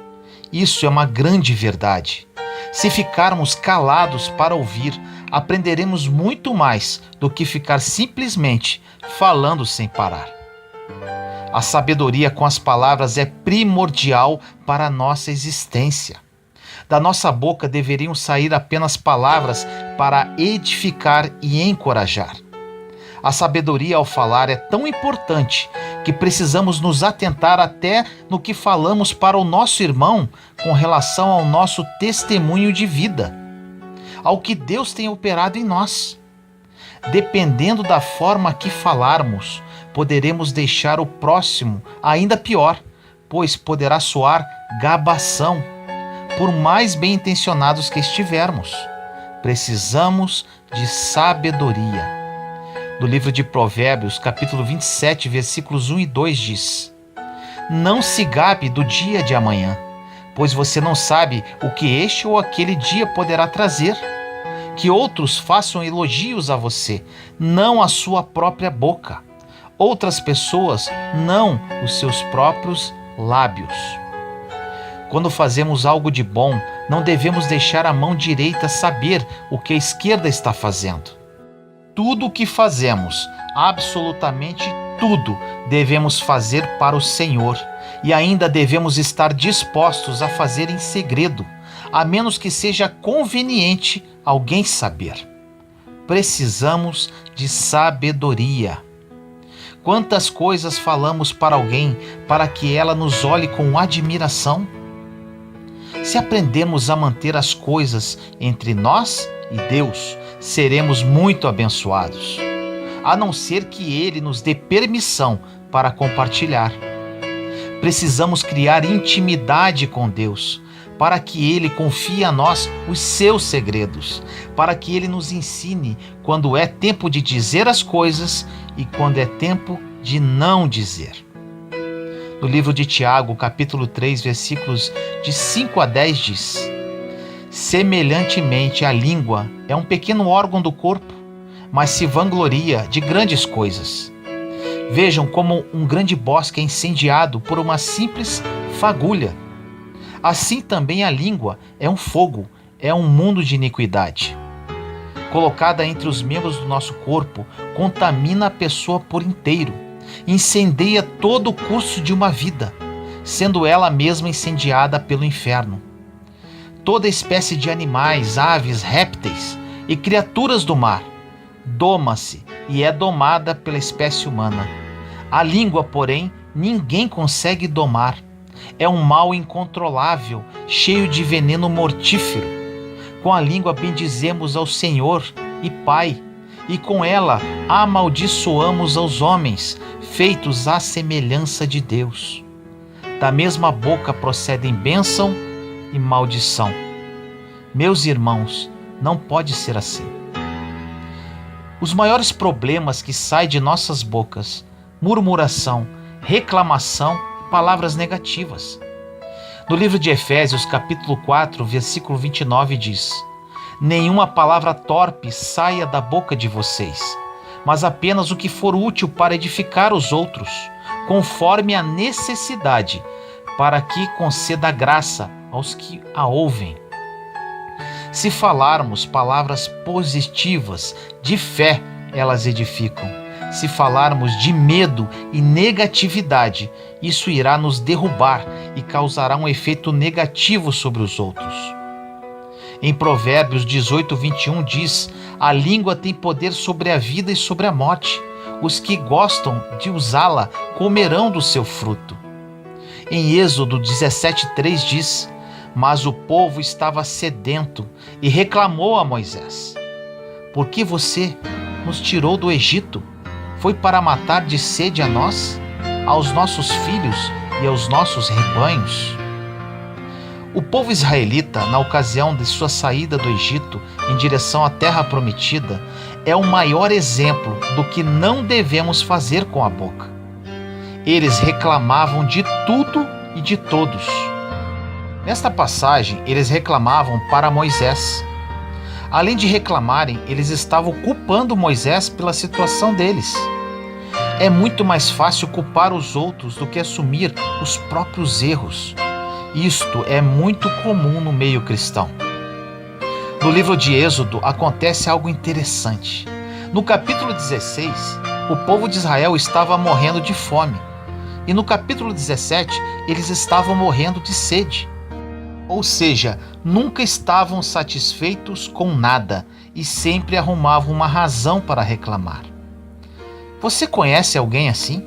Speaker 1: Isso é uma grande verdade. Se ficarmos calados para ouvir, aprenderemos muito mais do que ficar simplesmente falando sem parar. A sabedoria com as palavras é primordial para a nossa existência. Da nossa boca deveriam sair apenas palavras para edificar e encorajar. A sabedoria ao falar é tão importante que precisamos nos atentar até no que falamos para o nosso irmão com relação ao nosso testemunho de vida, ao que Deus tem operado em nós. Dependendo da forma que falarmos, poderemos deixar o próximo ainda pior, pois poderá soar gabação, por mais bem intencionados que estivermos. Precisamos de sabedoria. No livro de Provérbios, capítulo 27, versículos 1 e 2 diz: Não se gabe do dia de amanhã, pois você não sabe o que este ou aquele dia poderá trazer. Que outros façam elogios a você, não a sua própria boca. Outras pessoas, não os seus próprios lábios. Quando fazemos algo de bom, não devemos deixar a mão direita saber o que a esquerda está fazendo. tudo o que fazemos, absolutamente tudo, devemos fazer para o Senhor, e ainda devemos estar dispostos a fazer em segredo, a menos que seja conveniente alguém saber. Precisamos de sabedoria. Quantas coisas falamos para alguém para que ela nos olhe com admiração? Se aprendemos a manter as coisas entre nós e Deus, seremos muito abençoados, a não ser que Ele nos dê permissão para compartilhar. Precisamos criar intimidade com Deus, para que Ele confie a nós os seus segredos, para que Ele nos ensine quando é tempo de dizer as coisas e quando é tempo de não dizer. No livro de Tiago, capítulo 3, versículos de 5 a 10 diz: semelhantemente, a língua é um pequeno órgão do corpo, mas se vangloria de grandes coisas. Vejam como um grande bosque é incendiado por uma simples fagulha. Assim também a língua é um fogo, é um mundo de iniquidade. Colocada entre os membros do nosso corpo, contamina a pessoa por inteiro, incendeia todo o curso de uma vida, sendo ela mesma incendiada pelo inferno. Toda espécie de animais, aves, répteis e criaturas do mar doma-se e é domada pela espécie humana. A língua, porém, ninguém consegue domar. É um mal incontrolável, cheio de veneno mortífero. Com a língua bendizemos ao Senhor e Pai, e com ela amaldiçoamos aos homens, feitos à semelhança de Deus. Da mesma boca procedem bênção e maldição. Meus irmãos, não pode ser assim. Os maiores problemas que saem de nossas bocas: murmuração, reclamação, palavras negativas. No livro de Efésios, capítulo 4, versículo 29 diz: nenhuma palavra torpe saia da boca de vocês, mas apenas o que for útil para edificar os outros, conforme a necessidade, para que conceda graça aos que a ouvem. Se falarmos palavras positivas, de fé, elas edificam. Se falarmos de medo e negatividade, isso irá nos derrubar e causará um efeito negativo sobre os outros. Em Provérbios 18, 21 diz: a língua tem poder sobre a vida e sobre a morte. Os que gostam de usá-la comerão do seu fruto. Em Êxodo 17, 3 diz: mas o povo estava sedento e reclamou a Moisés: por que você nos tirou do Egito? Foi para matar de sede a nós, aos nossos filhos e aos nossos rebanhos? O povo israelita, na ocasião de sua saída do Egito em direção à terra prometida, é o maior exemplo do que não devemos fazer com a boca. Eles reclamavam de tudo e de todos. Nesta passagem, eles reclamavam para Moisés. Além de reclamarem, eles estavam culpando Moisés pela situação deles. É muito mais fácil culpar os outros do que assumir os próprios erros. Isto é muito comum no meio cristão. No livro de Êxodo acontece algo interessante. No capítulo 16, o povo de Israel estava morrendo de fome. E no capítulo 17, eles estavam morrendo de sede. Ou seja, nunca estavam satisfeitos com nada e sempre arrumavam uma razão para reclamar. Você conhece alguém assim?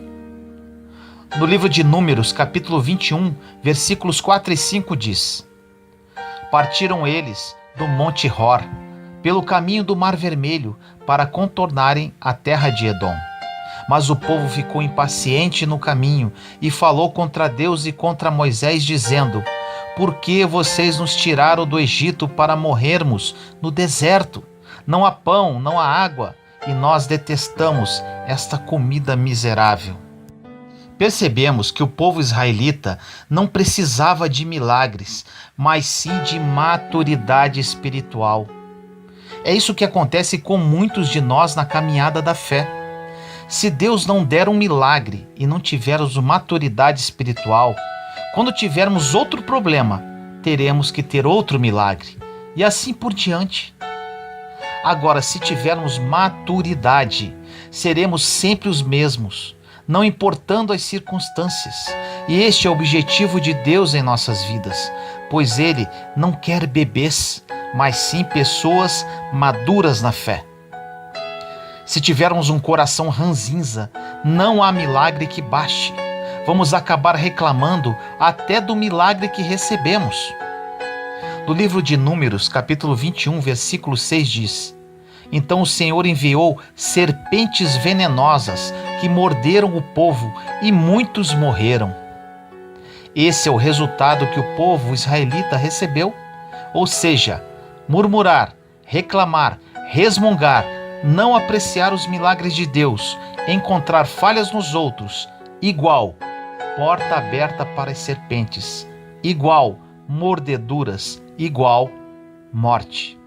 Speaker 1: No livro de Números, capítulo 21, versículos 4 e 5 diz: partiram eles do Monte Hor, pelo caminho do Mar Vermelho, para contornarem a terra de Edom. Mas o povo ficou impaciente no caminho e falou contra Deus e contra Moisés, dizendo: por que vocês nos tiraram do Egito para morrermos no deserto? Não há pão, não há água, e nós detestamos esta comida miserável. Percebemos que o povo israelita não precisava de milagres, mas sim de maturidade espiritual. É isso que acontece com muitos de nós na caminhada da fé. Se Deus não der um milagre e não tivermos maturidade espiritual, quando tivermos outro problema, teremos que ter outro milagre, e assim por diante. Agora, se tivermos maturidade, seremos sempre os mesmos, não importando as circunstâncias. E este é o objetivo de Deus em nossas vidas, pois Ele não quer bebês, mas sim pessoas maduras na fé. Se tivermos um coração ranzinza, não há milagre que baste. Vamos acabar reclamando até do milagre que recebemos. No livro de Números, capítulo 21, versículo 6 diz: Então o Senhor enviou serpentes venenosas que morderam o povo e muitos morreram. Esse é o resultado que o povo israelita recebeu. Ou seja, murmurar, reclamar, resmungar, não apreciar os milagres de Deus, encontrar falhas nos outros, igual porta aberta para as serpentes, igual mordeduras, igual morte.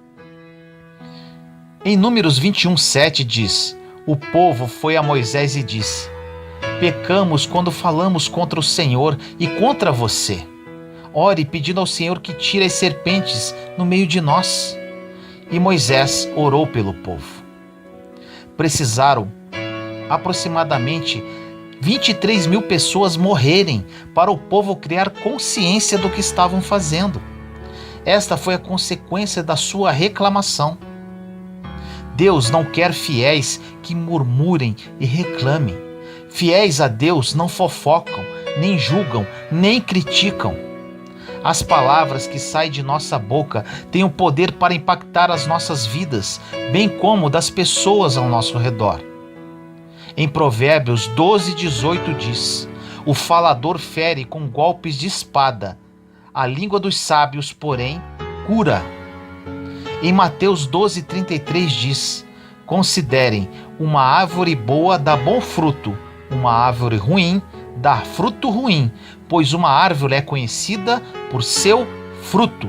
Speaker 1: Em Números 21:7 diz: O povo foi a Moisés e disse: Pecamos quando falamos contra o Senhor e contra você. Ore pedindo ao Senhor que tire as serpentes no meio de nós. E Moisés orou pelo povo. Precisaram aproximadamente 23 mil pessoas morrerem para o povo criar consciência do que estavam fazendo. Esta foi a consequência da sua reclamação. Deus não quer fiéis que murmurem e reclamem. Fiéis a Deus não fofocam, nem julgam, nem criticam. As palavras que saem de nossa boca têm o poder para impactar as nossas vidas, bem como das pessoas ao nosso redor. Em Provérbios 12:18 diz: O falador fere com golpes de espada, a língua dos sábios, porém, cura. Em Mateus 12:33 diz: Considerem, uma árvore boa dá bom fruto, uma árvore ruim dá fruto ruim, pois uma árvore é conhecida por seu fruto.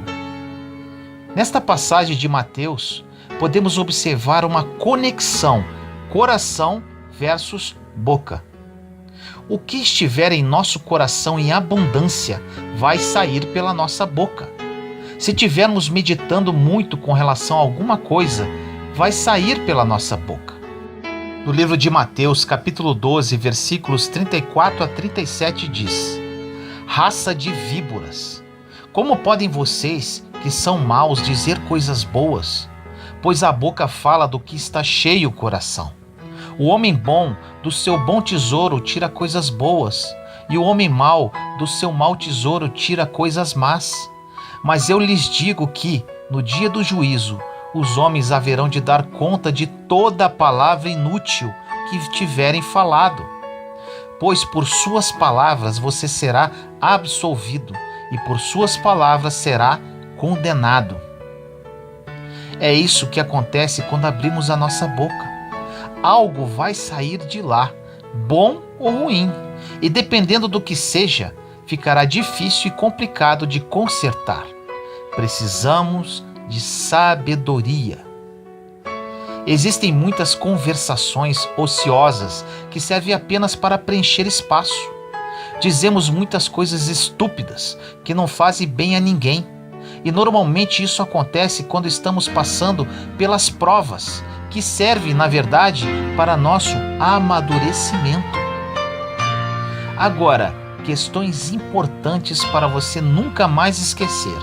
Speaker 1: Nesta passagem de Mateus, podemos observar uma conexão coração versus boca. O que estiver em nosso coração em abundância vai sair pela nossa boca. Se tivermos meditando muito com relação a alguma coisa, vai sair pela nossa boca. No livro de Mateus, capítulo 12, versículos 34 a 37 diz: Raça de víboras, como podem vocês, que são maus, dizer coisas boas? Pois a boca fala do que está cheio o coração. O homem bom do seu bom tesouro tira coisas boas, e o homem mau do seu mau tesouro tira coisas más. Mas eu lhes digo que, no dia do juízo, os homens haverão de dar conta de toda a palavra inútil que tiverem falado. Pois por suas palavras você será absolvido, e por suas palavras será condenado. É isso que acontece quando abrimos a nossa boca. Algo vai sair de lá, bom ou ruim, e dependendo do que seja, ficará difícil e complicado de consertar. Precisamos de sabedoria. Existem muitas conversações ociosas que servem apenas para preencher espaço. Dizemos muitas coisas estúpidas que não fazem bem a ninguém. E normalmente isso acontece quando estamos passando pelas provas, que servem, na verdade, para nosso amadurecimento. Agora, questões importantes para você nunca mais esquecer.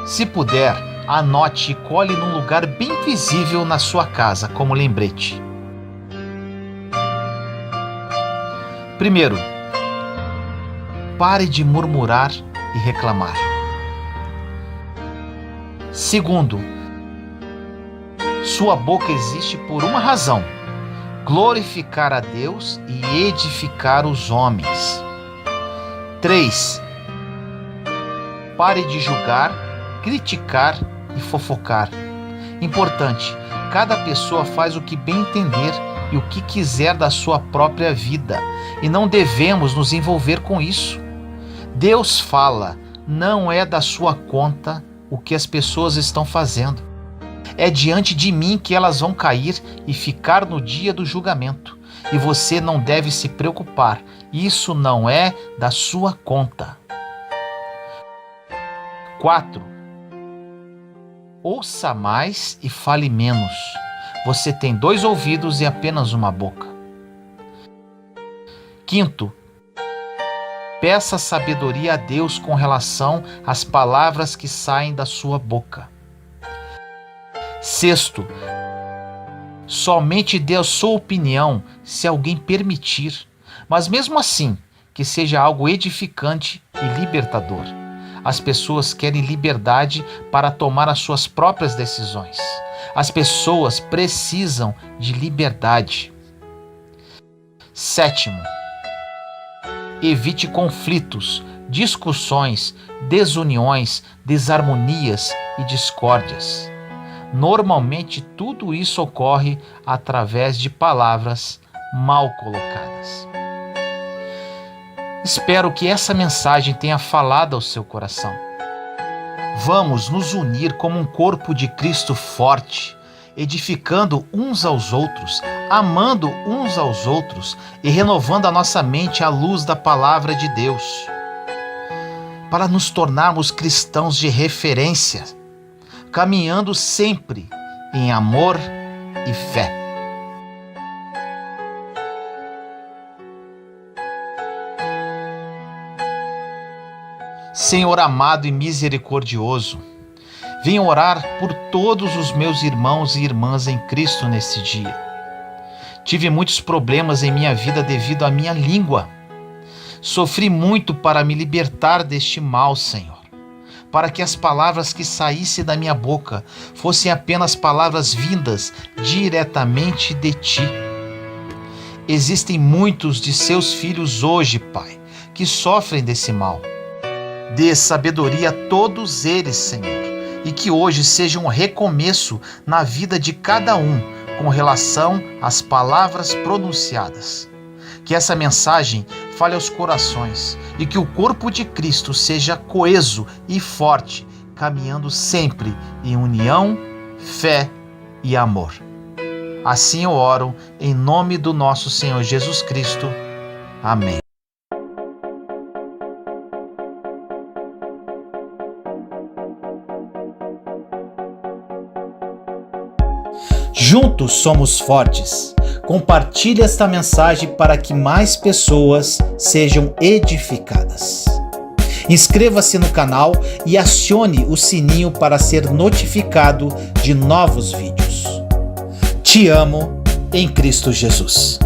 Speaker 1: Se puder, anote e cole num lugar bem visível na sua casa, como lembrete. Primeiro, pare de murmurar e reclamar. Segundo, sua boca existe por uma razão: glorificar a Deus e edificar os homens. 3. Pare de julgar, criticar e fofocar. Importante, cada pessoa faz o que bem entender e o que quiser da sua própria vida, e não devemos nos envolver com isso. Deus fala, não é da sua conta o que as pessoas estão fazendo. É diante de mim que elas vão cair e ficar no dia do julgamento. E você não deve se preocupar, isso não é da sua conta. 4. Ouça mais e fale menos. Você tem 2 ouvidos e apenas uma boca. 5º, peça sabedoria a Deus com relação às palavras que saem da sua boca. 6º, somente dê a sua opinião se alguém permitir, mas mesmo assim, que seja algo edificante e libertador. As pessoas querem liberdade para tomar as suas próprias decisões. As pessoas precisam de liberdade. 7º, evite conflitos, discussões, desuniões, desarmonias e discórdias. Normalmente tudo isso ocorre através de palavras mal colocadas. Espero que essa mensagem tenha falado ao seu coração. Vamos nos unir como um corpo de Cristo forte, edificando uns aos outros, amando uns aos outros e renovando a nossa mente à luz da palavra de Deus, para nos tornarmos cristãos de referência, caminhando sempre em amor e fé. Senhor amado e misericordioso, venho orar por todos os meus irmãos e irmãs em Cristo nesse dia. Tive muitos problemas em minha vida devido à minha língua. Sofri muito para me libertar deste mal, Senhor, para que as palavras que saíssem da minha boca fossem apenas palavras vindas diretamente de Ti. Existem muitos de seus filhos hoje, Pai, que sofrem desse mal. Dê sabedoria a todos eles, Senhor, e que hoje seja um recomeço na vida de cada um com relação às palavras pronunciadas. Que essa mensagem fale aos corações e que o corpo de Cristo seja coeso e forte, caminhando sempre em união, fé e amor. Assim eu oro em nome do nosso Senhor Jesus Cristo. Amém.
Speaker 2: Juntos somos fortes. Compartilhe esta mensagem para que mais pessoas sejam edificadas. Inscreva-se no canal e acione o sininho para ser notificado de novos vídeos. Te amo em Cristo Jesus.